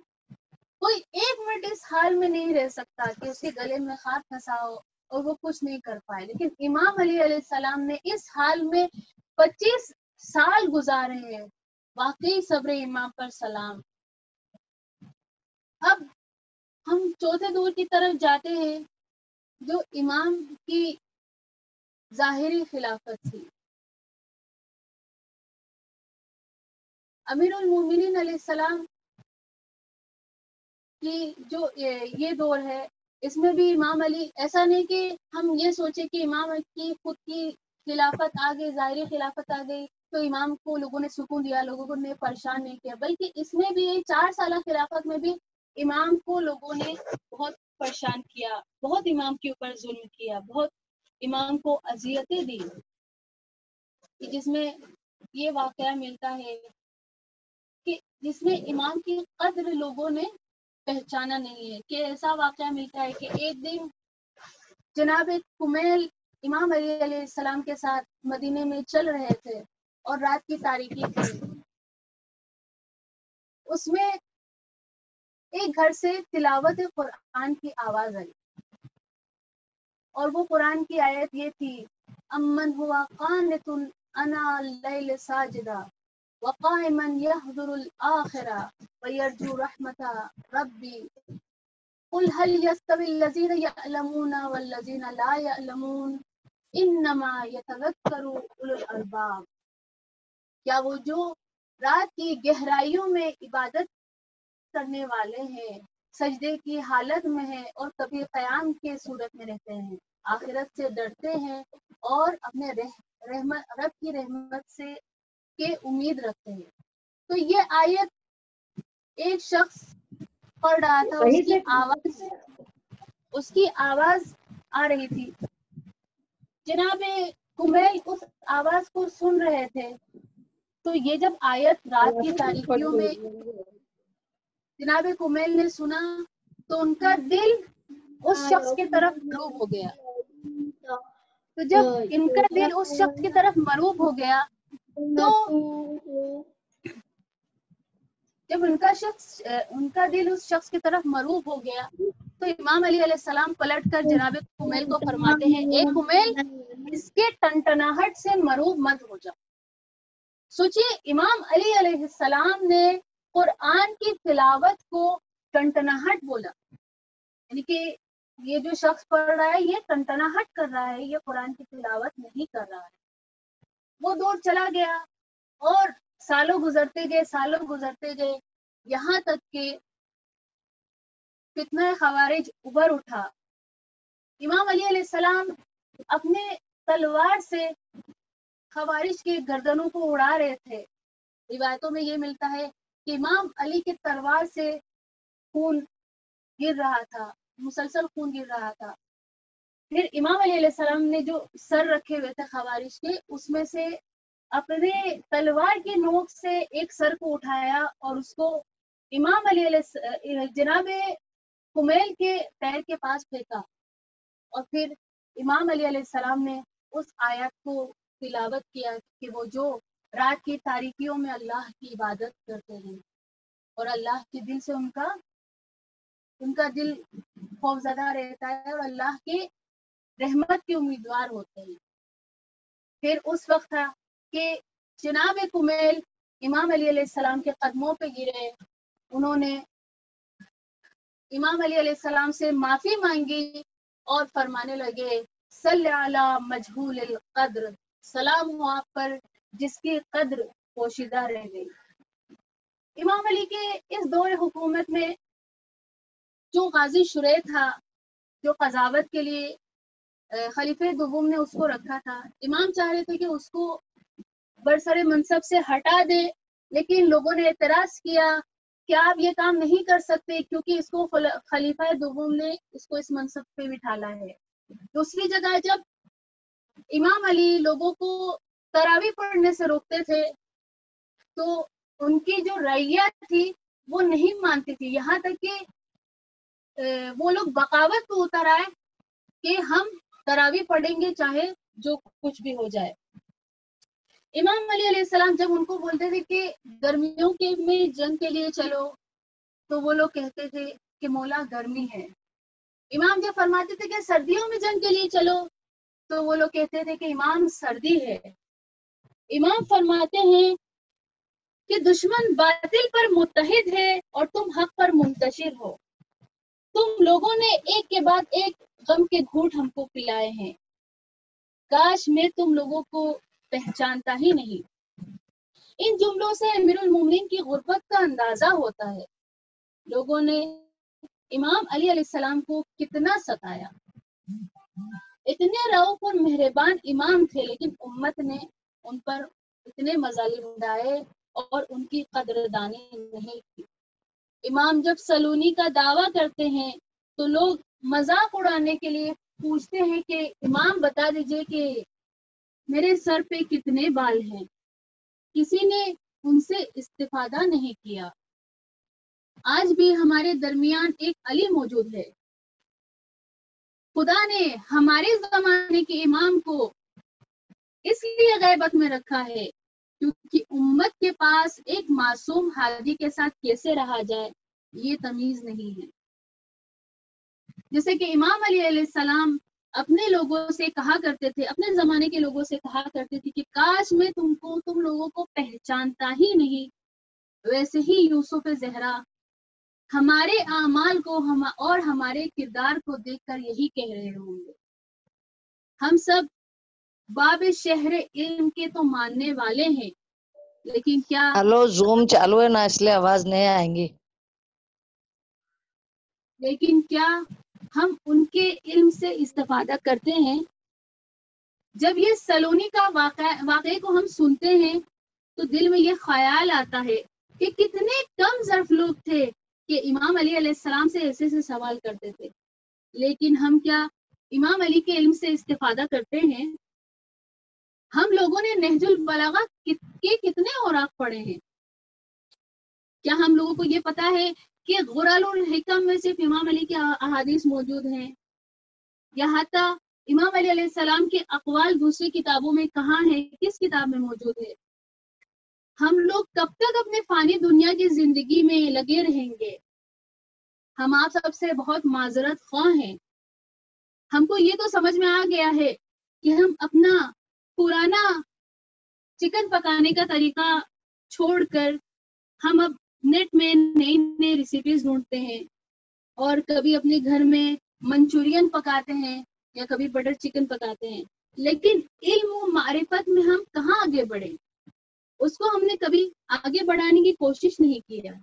کوئی ایک منٹ اس حال میں نہیں رہ سکتا کہ اس کے گلے میں خار پھنسا ہو اور وہ کچھ نہیں کر پائے، لیکن امام علی علیہ السلام نے اس حال میں 25 سال گزارے ہیں۔ واقعی صبر امام پر سلام۔ اب ہم چوتھے دور کی طرف جاتے ہیں جو امام کی ظاہری خلافت تھی۔ امیر المومنین علیہ السلام کی جو یہ دور ہے، اس میں بھی امام علی، ایسا نہیں کہ ہم یہ سوچے کہ امام کی خود کی خلافت آ گئی، ظاہری خلافت آ گئی تو امام کو لوگوں نے سکون دیا، لوگوں کو نے پریشان نہیں کیا، بلکہ اس میں بھی 4 سالہ خلافت میں بھی امام کو لوگوں نے بہت پریشان کیا، بہت امام کے اوپر ظلم کیا، بہت امام کو اذیتیں دی، جس میں یہ واقعہ ملتا ہے کہ جس میں امام کی قدر لوگوں نے پہچانا نہیں ہے، کہ ایسا واقعہ ملتا ہے کہ ایک دن جناب کمیل امام علی علیہ السلام کے ساتھ مدینے میں چل رہے تھے اور رات کی تاریکی تھی، اس میں ایک گھر سے تلاوت قرآن کی آواز آئی اور وہ قرآن کی آیت یہ تھی، امن ہوا قانت انا اللیل ساجدا وقائما يحذر الآخرة ويرجو رحمة ربي قل هل يستوي الذين يعلمون والذين لا يعلمون انما يتذكر اولو الالباب۔ کیا وہ جو رات کی گہرائیوں میں عبادت کرنے والے ہیں، سجدے کی حالت میں ہیں اور کبھی قیام کے صورت میں رہتے ہیں، آخرت سے ڈرتے ہیں اور اپنے رب کی رحمت سے کے امید رکھتے ہیں۔ تو یہ آیت ایک شخص پڑھ رہا تھا، اس کی آواز آ رہی تھی، جناب کمیل اس آواز کو سن رہے تھے، تو یہ جب آیت رات کی تاریکیوں میں جناب کمیل نے سنا تو ان کا دل اس شخص کی طرف مروب ہو گیا۔ تو جب ان کا دل اس شخص کی طرف مروب ہو گیا تو جب ان کا دل اس شخص کی طرف مروب ہو گیا تو امام علی علیہ السلام پلٹ کر جناب کمیل کو فرماتے ہیں، اے کمیل اس کے ٹنٹناہٹ سے مروب مت ہو جاؤ۔ سوچئے امام علی علیہ السلام نے قرآن کی تلاوت کو ٹنٹناہٹ بولا، یعنی کہ یہ جو شخص پڑھ رہا ہے یہ ٹنٹناہٹ کر رہا ہے، یہ قرآن کی تلاوت نہیں کر رہا ہے۔ وہ دور چلا گیا اور سالوں گزرتے گئے یہاں تک کہ فتنہ خوارج ابھر اٹھا۔ امام علی علیہ السلام اپنے تلوار سے خوارج کے گردنوں کو اڑا رہے تھے۔ روایتوں میں یہ ملتا ہے کہ امام علی کی تلوار سے خون گر رہا تھا، مسلسل خون گر رہا تھا۔ پھر امام علی علیہ السلام نے جو سر رکھے ہوئے تھے خوارج کے، اس میں سے اپنے تلوار کی نوک سے ایک سر کو اٹھایا اور اس کو امام علی علیہ جناب کمیل کے پیر کے پاس پھینکا، اور پھر امام علی علیہ السلام نے اس آیت کو تلاوت کیا کہ وہ جو رات کی تاریکیوں میں اللہ کی عبادت کرتے ہیں اور اللہ کے دل سے ان کا دل خوفزدہ رہتا ہے اور اللہ کے رحمت کے امیدوار ہوتے ہیں۔ پھر اس وقت تھا کہ جناب کمیل امام علی علیہ السلام کے قدموں پہ گرے، انہوں نے امام علی علیہ السلام سے معافی مانگی اور فرمانے لگے، صلی علی مجہول القدر سلام ہو آپ پر جس کی قدر پوشیدہ رہ گئی۔ امام علی کے اس دور حکومت میں جو غازی شریح تھا، جو قضاوت کے لیے خلیفہ دوم نے اس کو رکھا تھا، امام چاہ رہے تھے کہ اس کو برسر منصب سے ہٹا دے، لیکن لوگوں نے اعتراض کیا کہ آپ یہ کام نہیں کر سکتے کیونکہ اس کو خلیفہ دوم نے اس کو اس منصب پہ بٹھالا ہے۔ دوسری جگہ جب امام علی لوگوں کو تراویح پڑھنے سے روکتے تھے تو ان کی جو رعیت تھی وہ نہیں مانتی تھی، یہاں تک کہ وہ لوگ بغاوت کو اتر آئے کہ ہم تراویح پڑھیں گے چاہے جو کچھ بھی ہو جائے۔ امام علی علیہ السلام جب ان کو بولتے تھے کہ گرمیوں کے میں جنگ کے لیے چلو تو وہ لوگ کہتے تھے کہ مولا گرمی ہے۔ امام جب فرماتے تھے کہ سردیوں میں جنگ کے لیے چلو تو وہ لوگ کہتے تھے کہ امام سردی ہے۔ امام فرماتے ہیں کہ دشمن باطل پر متحد ہے اور تم حق پر منتشر ہو، تم لوگوں نے ایک کے بعد ایک غم کے گھونٹ ہم کو پلائے ہیں، کاش میں تم لوگوں کو پہچانتا ہی نہیں۔ ان جملوں سے امیر المومنین کی غربت کا اندازہ ہوتا ہے۔ لوگوں نے امام علی علیہ السلام کو کتنا ستایا، اتنے رؤف اور مہربان امام تھے، لیکن امت نے ان پر اتنے مظالم ڈھائے اور ان کی قدردانی نہیں کی۔ امام جب سلونی کا دعویٰ کرتے ہیں تو لوگ مذاق اڑانے کے لیے پوچھتے ہیں کہ امام بتا دیجئے کہ میرے سر پہ کتنے بال ہیں، کسی نے ان سے استفادہ نہیں کیا۔ آج بھی ہمارے درمیان ایک علی موجود ہے۔ خدا نے ہمارے زمانے کے امام کو اس لیے غیبت میں رکھا ہے کیونکہ امت کے پاس ایک معصوم ہادی کے ساتھ کیسے رہا جائے یہ تمیز نہیں ہے۔ جیسے کہ امام علی علیہ السلام اپنے لوگوں سے کہا کرتے تھے، اپنے زمانے کے لوگوں سے کہا کرتے تھے کہ کاش میں تم لوگوں کو پہچانتا ہی نہیں۔ ویسے ہی یوسف زہرا ہمارے اعمال کو اور ہمارے کردار کو دیکھ کر یہی کہہ رہے ہوں گے۔ ہم سب باب شہر علم کے تو ماننے والے ہیں، لیکن کیا ہلو زوم چالو ہے نا اس لیے آواز نہیں آئیں گی۔ ہم ان کے علم سے استفادہ کرتے ہیں؟ جب یہ سلونی کا واقعے کو ہم سنتے ہیں تو دل میں یہ خیال آتا ہے کہ کتنے کم ظرف لوگ تھے کہ امام علی علیہ السلام سے ایسے سوال کرتے تھے، لیکن ہم کیا امام علی کے علم سے استفادہ کرتے ہیں؟ ہم لوگوں نے نہج البلاغہ کے کتنے اوراق پڑھے ہیں؟ کیا ہم لوگوں کو یہ پتا ہے کہ غرال الحکم میں صرف امام علی کے احادیث موجود ہیں، یا حتی امام علی علیہ السلام کے اقوال دوسری کتابوں میں کہاں ہیں، کس کتاب میں موجود ہے؟ ہم لوگ کب تک اپنے فانی دنیا کی زندگی میں لگے رہیں گے؟ ہم آپ سب سے بہت معذرت خواہ ہیں۔ ہم کو یہ تو سمجھ میں آ گیا ہے کہ ہم اپنا پرانا چکن پکانے کا طریقہ چھوڑ کر ہم اب نیٹ میں نئی نئی ریسیپیز ڈھونڈتے ہیں، اور کبھی اپنے گھر میں منچورین پکاتے ہیں یا کبھی بٹر چکن پکاتے ہیں، لیکن علم و معرفت میں ہم کہاں آگے بڑھے؟ اس کو ہم نے کبھی آگے بڑھانے کی کوشش نہیں کی ہے۔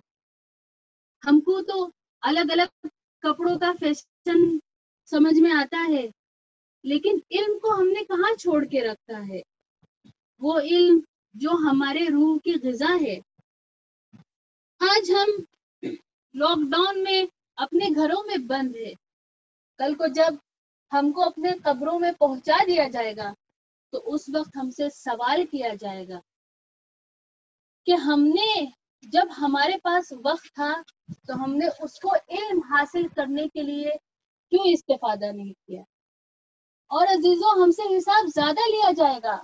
ہم کو تو الگ الگ کپڑوں کا فیشن سمجھ میں آتا ہے، لیکن علم کو ہم نے کہاں چھوڑ کے رکھا ہے؟ وہ علم جو ہمارے روح کی غذا ہے۔ آج ہم لاک ڈاؤن میں اپنے گھروں میں بند ہے، کل کو جب ہم کو اپنے قبروں میں پہنچا دیا جائے گا تو اس وقت ہم سے سوال کیا جائے گا کہ ہم نے جب ہمارے پاس وقت تھا تو ہم نے اس کو علم حاصل کرنے کے لیے کیوں استفادہ نہیں کیا؟ اور عزیزوں، ہم سے حساب زیادہ لیا جائے گا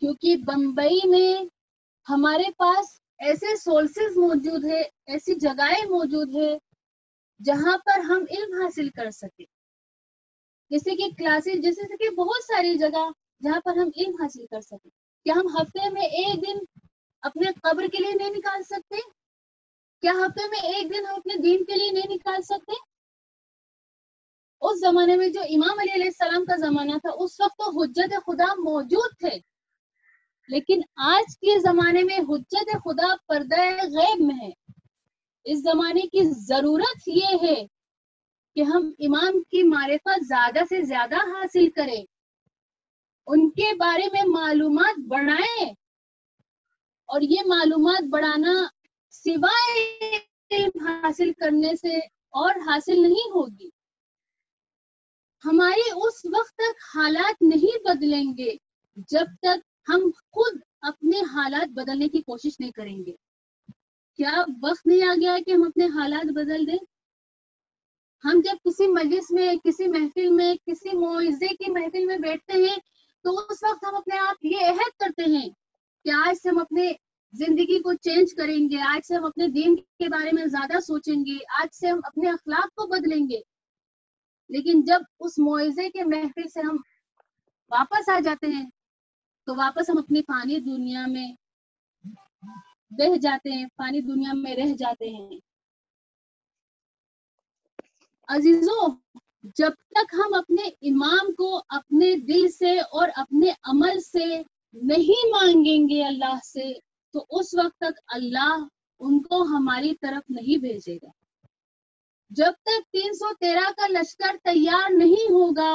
کیونکہ بمبئی میں ہمارے پاس ایسے سورسز موجود ہے، ایسی جگہیں موجود ہے جہاں پر ہم علم حاصل کر سکیں، جیسے کہ کلاسز، جیسے کہ بہت ساری جگہ جہاں پر ہم علم حاصل کر سکیں۔ کیا ہم ہفتے میں ایک دن اپنے قبر کے لیے نہیں نکال سکتے؟ کیا ہفتے میں ایک دن ہم اپنے دین کے لیے نہیں نکال سکتے؟ اس زمانے میں جو امام علی علیہ السلام کا زمانہ تھا، اس وقت تو حجت خدا موجود تھے، لیکن آج کے زمانے میں حجت خدا پردہ غیب میں ہے. اس زمانے کی ضرورت یہ ہے کہ ہم امام کی معرفت زیادہ سے زیادہ حاصل کریں، ان کے بارے میں معلومات بڑھائیں، اور یہ معلومات بڑھانا سوائے علم حاصل کرنے سے اور حاصل نہیں ہوگی. ہمارے اس وقت تک حالات نہیں بدلیں گے جب تک ہم خود اپنے حالات بدلنے کی کوشش نہیں کریں گے. کیا وقت نہیں آ گیا کہ ہم اپنے حالات بدل دیں؟ ہم جب کسی مجلس میں، کسی محفل میں، کسی موعظے کی محفل میں بیٹھتے ہیں تو اس وقت ہم اپنے آپ یہ عہد کرتے ہیں کہ آج سے ہم اپنے زندگی کو چینج کریں گے، آج سے ہم اپنے دین کے بارے میں زیادہ سوچیں گے، آج سے ہم اپنے اخلاق کو بدلیں گے. لیکن جب اس موعظے کے محفل سے ہم واپس آ جاتے ہیں تو واپس ہم اپنی فانی دنیا میں بہ جاتے ہیں، فانی دنیا میں رہ جاتے ہیں. عزیزوں، جب تک ہم اپنے امام کو اپنے دل سے اور اپنے عمل سے نہیں مانگیں گے اللہ سے، تو اس وقت تک اللہ ان کو ہماری طرف نہیں بھیجے گا. جب تک 313 کا لشکر تیار نہیں ہوگا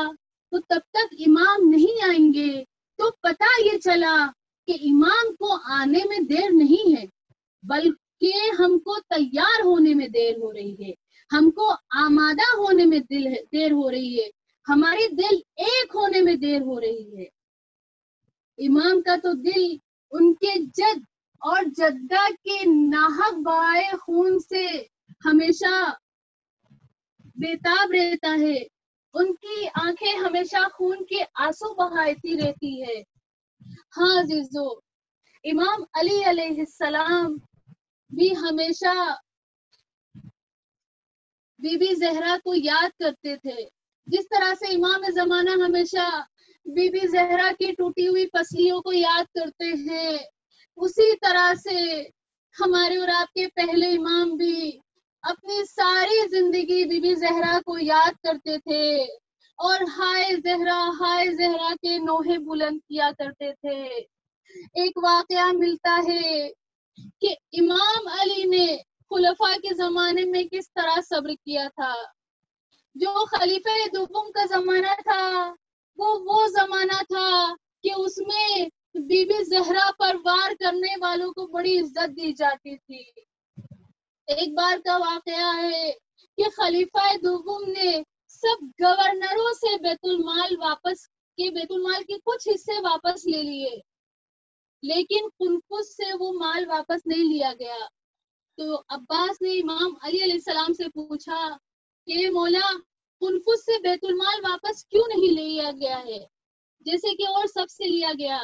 تو تب تک امام نہیں آئیں گے. تو پتہ یہ چلا کہ امام کو آنے میں دیر نہیں ہے، بلکہ ہم کو تیار ہونے میں دیر ہو رہی ہے، ہم کو آمادہ ہونے میں دیر ہو رہی ہے، ہمارے دل ایک ہونے میں دیر ہو رہی ہے. امام کا تو دل ان کے جد اور جدہ کے ناحق بہائے خون سے ہمیشہ بےتاب رہتا ہے، ان کی آنکھیں ہمیشہ خون کے آنسو بہاتی رہتی ہے. ہاں عزیزو، امام علی علیہ السلام بھی ہمیشہ بی بی زہرا کو یاد کرتے تھے. جس طرح سے امام زمانہ ہمیشہ بی بی زہرا کی ٹوٹی ہوئی پسلیوں کو یاد کرتے ہیں، اسی طرح سے ہمارے اور آپ کے پہلے امام بھی اپنی ساری زندگی بی بی زہرا کو یاد کرتے تھے اور ہائے زہرا کے نوحے بلند کیا کرتے تھے. ایک واقعہ ملتا ہے کہ امام علی نے خلفاء کے زمانے میں کس طرح صبر کیا تھا. جو خلیفہ دوم کا زمانہ تھا وہ زمانہ تھا کہ اس میں بی بی زہرا پر وار کرنے والوں کو بڑی عزت دی جاتی تھی. ایک بار کا واقعہ ہے کہ خلیفہ دوم نے سب گورنروں سے بیت المال کے کچھ حصے واپس لے لیے، لیکن قنفذ سے وہ مال واپس نہیں لیا گیا. تو عباس نے امام علی علیہ السلام سے پوچھا کہ مولا، قنفذ سے بیت المال واپس کیوں نہیں لیا گیا ہے جیسے کہ اور سب سے لیا گیا؟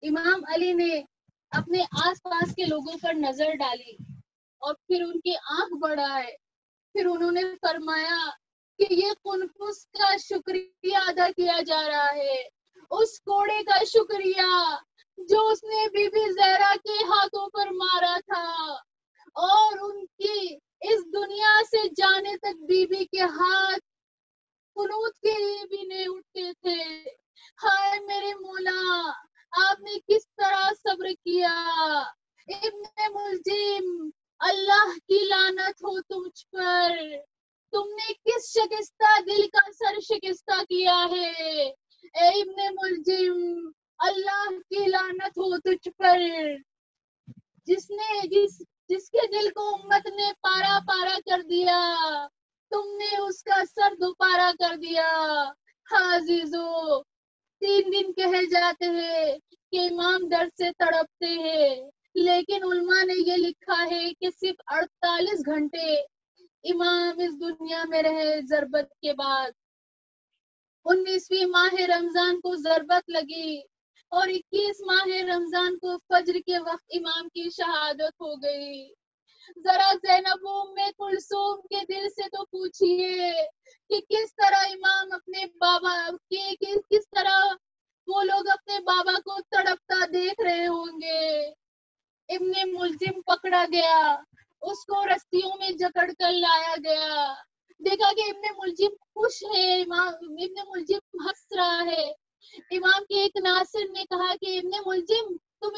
امام علی نے اپنے آس پاس کے لوگوں پر نظر ڈالی اور پھر ان کی آنکھ بڑھائے، پھر انہوں نے فرمایا کہ یہ قنفذ کا شکریہ ادا کیا جا رہا ہے، اس کوڑے کا شکریہ جو اس نے بی بی زہرا کے ہاتھوں پر مارا تھا اور ان کی اس دنیا سے جانے تک بی بی کے ہاتھ قنوت کے لیے بھی نہیں اٹھتے تھے. ہائے میرے مولا، آپ نے کس طرح صبر کیا. ابن ملجم، اللہ کی لعنت ہو تجھ پر، تم نے کس شکستہ دل کا سر شکستہ کیا ہے. اے ابن ملجم، اللہ کی لعنت ہو تجھ پر، جس کے دل کو امت نے پارا پارا کر دیا، تم نے اس کا سر دوپارا کر دیا. ہاں عزیزو، 3 دن کہے جاتے ہیں کہ امام درد سے تڑپتے ہیں، لیکن علماء نے یہ لکھا ہے کہ صرف 48 گھنٹے امام اس دنیا میں رہے ضربت کے بعد. 19ویں ماہ رمضان کو ضربت لگی اور 21 ماہ رمضان کو فجر کے وقت امام کی شہادت ہو گئی. ذرا زینب ام کلثوم کے دل سے تو پوچھئے کہ کس طرح امام اپنے بابا کس طرح وہ لوگ اپنے بابا کو تڑپتا دیکھ رہے ہوں گے. ابن ملجم پکڑا گیا، اس کو رسیوں میں جکڑ کر لایا گیا. دیکھا کہ ابن ملجم خوش ہے، ابن ملجم ہنس رہا ہے. امام کے ایک ناصر نے کہا کہ ابن ملجم، تم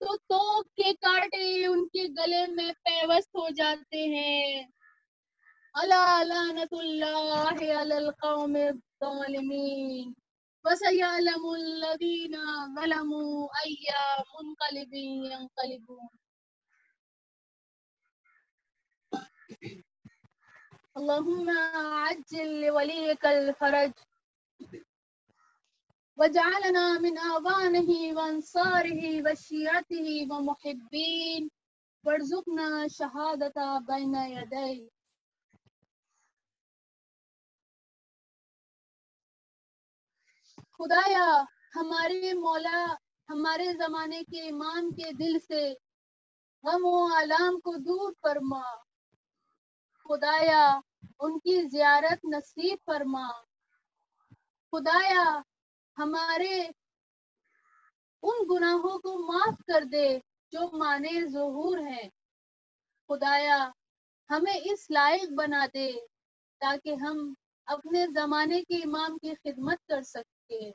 تو توپ کے کانٹے ان کے گلے میں پیوست ہو جاتے ہیں. الا لعنت اللہ علی القوم الظالمین وسیعلم الذین ظلموا ای منقلب ینقلبون. اللهم عجل لوليك الفرج وجعلنا من أعوانه وأنصاره وشيعته ومحبين وارزقنا شهادة بين يديه. خدایا ہمارے مولا ہمارے زمانے کے امام کے دل سے غم و آلام کو دور فرما. خدایا ان کی زیارت نصیب فرما. خدایا ہمارے ان گناہوں کو معاف کر دے جو مانع ظہور ہیں. خدایا ہمیں اس لائق بنا دے تاکہ ہم اپنے زمانے کے امام کی خدمت کر سکیں.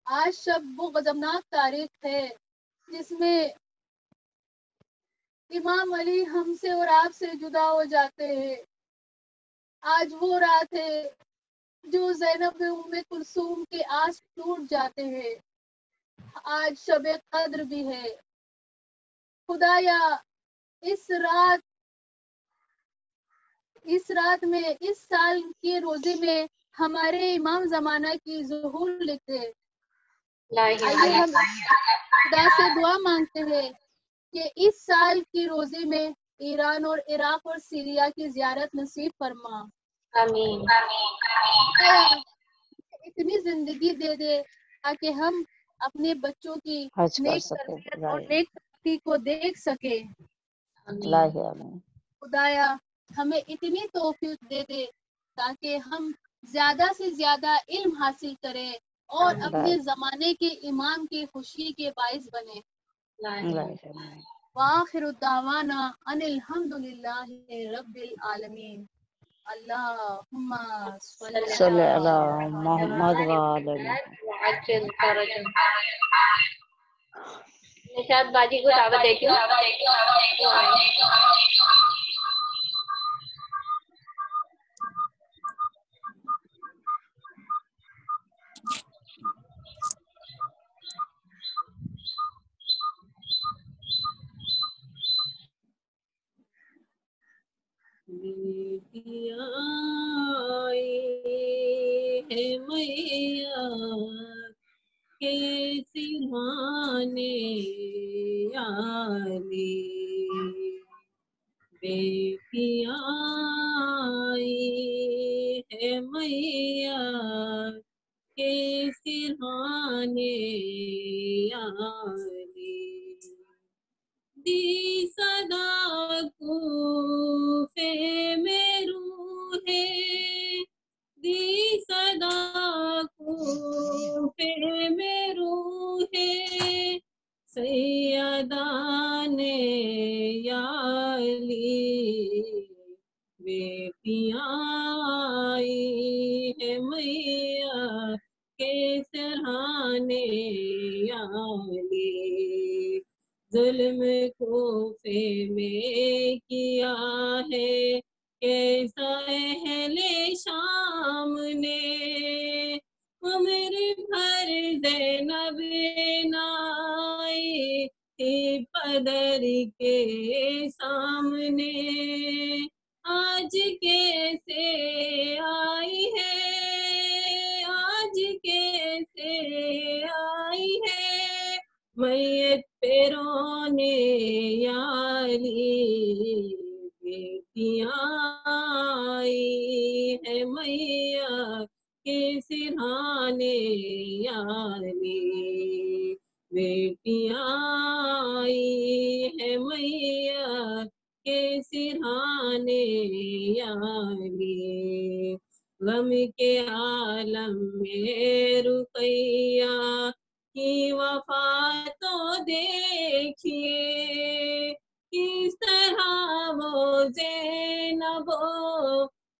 آج شب وہ غضبناک تاریخ ہے جس میں امام علی ہم سے اور آپ سے جدا ہو جاتے ہیں. آج وہ رات ہے جو زینب ام کلثوم کے آس ٹوٹ جاتے ہیں. آج شب قدر بھی ہے. خدایا اس رات میں اس سال کے روزے میں ہمارے امام زمانہ کی ظہور لکھتے. آئیے ہم خدا سے دعا مانگتے ہیں کہ اس سال کے روزے میں ایران اور عراق اور سیریا کی زیارت نصیب فرما. آمین. اتنی زندگی دے دے تاکہ ہم اپنے بچوں کی حج کر نیک سکے. تربیت اور نیک ترقی کو دیکھ سکے. الہی آمین. خدایا ہمیں اتنی توفیق دے دے تاکہ ہم زیادہ سے زیادہ علم حاصل کریں اور اپنے زمانے کے امام کی خوشی کے باعث بنے. الہی آمین. وآخر دعوانا ان الحمدللہ رب العالمین. اللہم صلی علی محمد وعلی محمد. وعجل فرجهم. نشاط باجی کو دعوت دیتی ہوں. بیٹیاں آئی ہے میاں کے سرہانے عالی. بیٹیاں آئی ہے میاں کے سرہانے عالی. دی صدا کوفے میں روح ہے، دی صدا کوفے میں روح ہے، سیدان یا علی. بیٹیاں آئی ہے میاں کے سرہانے عالی. ظلم کوفے میں کیا ہے کیسا اہل شام نے، عمر بھر زینب نائی تھی پدر کے سامنے. آج کیسے آئی ہے، آج کیسے آئی ہے میت پہ رونے یا علی. بیٹیاں آئی ہے میاں کے سرہانے یا علی. بیٹیاں آئی ہے میاں کے سرہانے یا علی. غم کے عالم میں رقیہ کی وفا تو دیکھیے، کس طرح وہ زینب و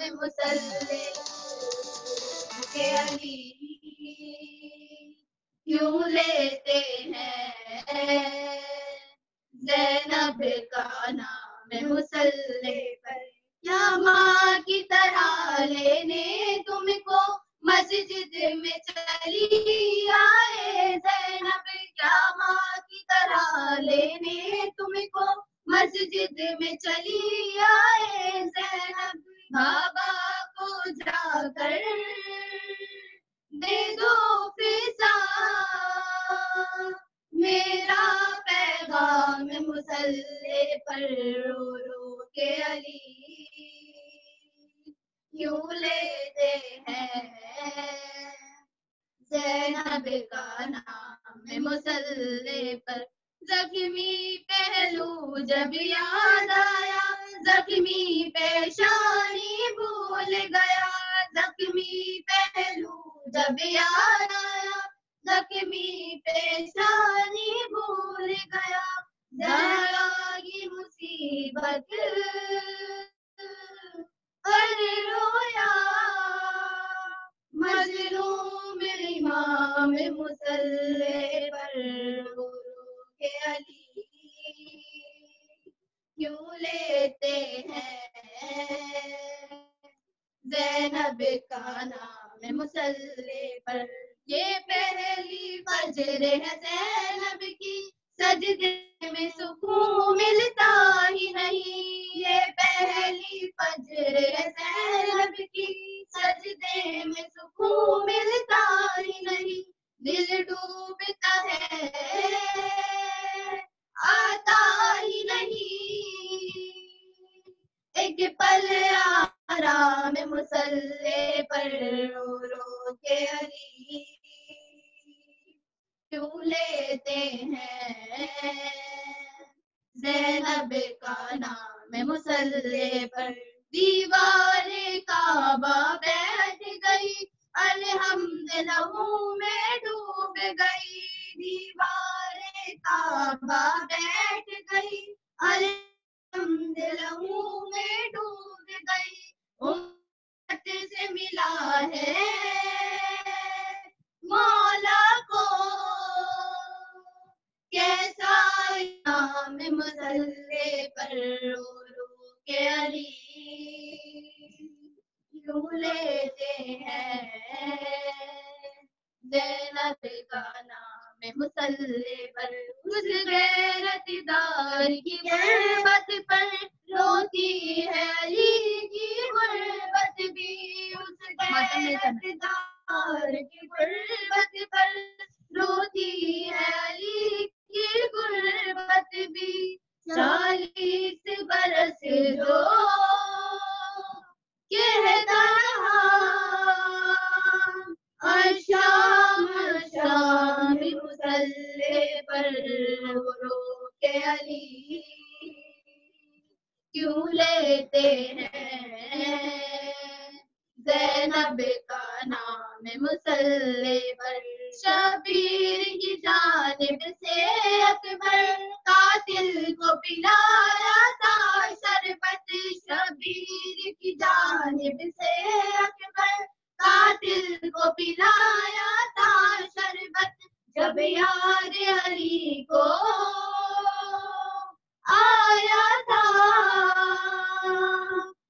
میں مسلے کے علی کیوں لیتے ہیں زینب کا نام مسلے پر کیا ماں کی طرح لینے تم کو مسجد میں چلی آئے زینب کیا ماں کی طرح لینے تم کو مسجد میں چلی آئے زینب بابا کو جا کر دے دو فضا میرا پیغام مسلے پر رو رو کے علی کیوں لیتے ہیں زینب کا نام مسلے پر زخمی پہلو جب یاد آیا زخمی پیشانی بھول گیا زخمی پہلو جب یاد آیا زخمی پیشانی بھول گیا ذرا کی مصیبت پر رویا مظلوم امام مسلے پر رو رو کے علی کیوں لیتے ہیں زینب کا نام مسلے پر یہ پہلی فجر ہے زینب کی سجدے میں سکون ملتا ہی نہیں یہ پہلی فجر ہے زینب کی سجدے میں سکون ملتا ہی نہیں دل ڈوبتا ہے آتا ہی نہیں ایک پل آرام مسلے پر رو رو کے علی کیوں لیتے ہیں زینب کا نام مسلے پر دیوار کعبہ بیٹھ گئی الحمد لہو میں ڈوب گئی دیوار کعبہ بیٹھ گئی الحمد لہو میں ڈوب گئی امت سے ملا ہے مولا کو کیسا نام مسلے پر رو رو کے علی کیوں لیتے ہیں زینب کا نام مسلے پر اس غیرت دار کی غربت پر روتی ہے علی کی غربت بھی اس غیرت دار کی غربت پر روتی ہے علی کی غربت بھی 40 برس جو کہتا شام شام مسلے پر رو رو کے علی کیوں لیتے ہیں زینب کا نام مسلے پر شبیر کی جانب سے اکبر قاتل کو پلایا تھا شربت شبیر کی جانب سے اکبر قاتل کو پلایا تھا شربت جب یاد علی کو آیا تھا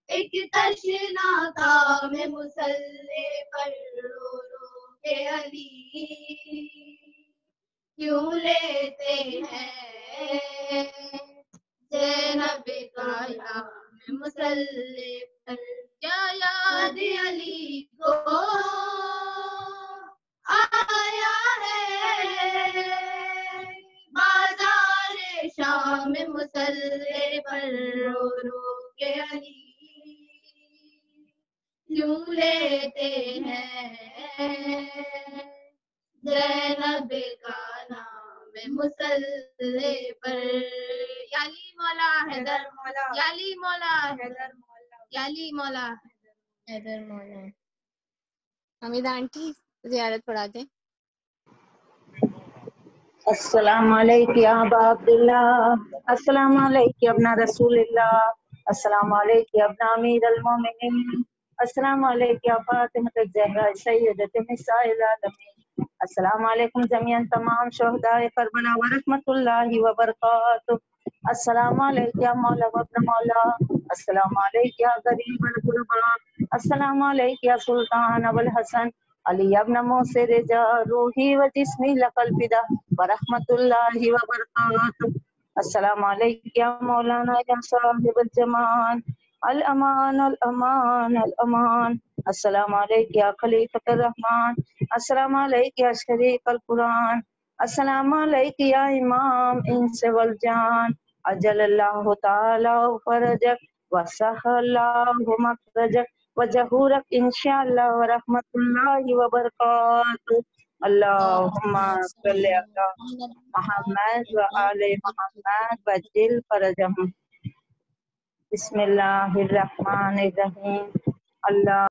ایک تشنا کام مسلے پر رو رو کے علی کیوں لیتے ہیں زینب کا نام مسلے پر کیا یاد علی کو آیا ہے بازار شام مسلے پر رو رو کے علی کیوں لیتے ہیں زینب کا نام مسلے پر یالی مولا حیدر مولا یالی مولا حیدر مولا یالی مولا حیدر مولا حمیدہ آنٹی زیارت پڑھا دیں السلام علیکم یا ابا عبداللہ السلام علیکم ابنا رسول اللہ السلام علیکم ابنا امیر المومنین السلام علیکم یا فاطمۃ الزہرا سیدۃ النساء العالمین. السلام علیکم جمیعاً تمام شہداء کربلا ورحمۃ اللہ وبرکاتہ. السلام علیکم یا مولا وابن مولا. السلام علیکم یا غریب الغرباء. السلام علیکم یا سلطان ابو الحسن علی ابن موسی رجا روحی و جسمی لقل فدا ورحمۃ اللہ وبرکاتہ. السلام علیکم یا مولانا یا صاحب الجمال الامان الامان الامان. السلام علیکم یا خلیفۃ الرحمن. السلام علیکم یا شریف القرآن. السلام علیکم یا امام انس والجان. اجل اللہ تعالی فرجک وسح اللہ مخرجک وجہورک انشاءاللہ ورحمۃ اللہ وبرکاتہ. اللہم صلی علی محمد و آل محمد وجل فرجہم. بسم اللہ الرحمن الرحیم. اللہ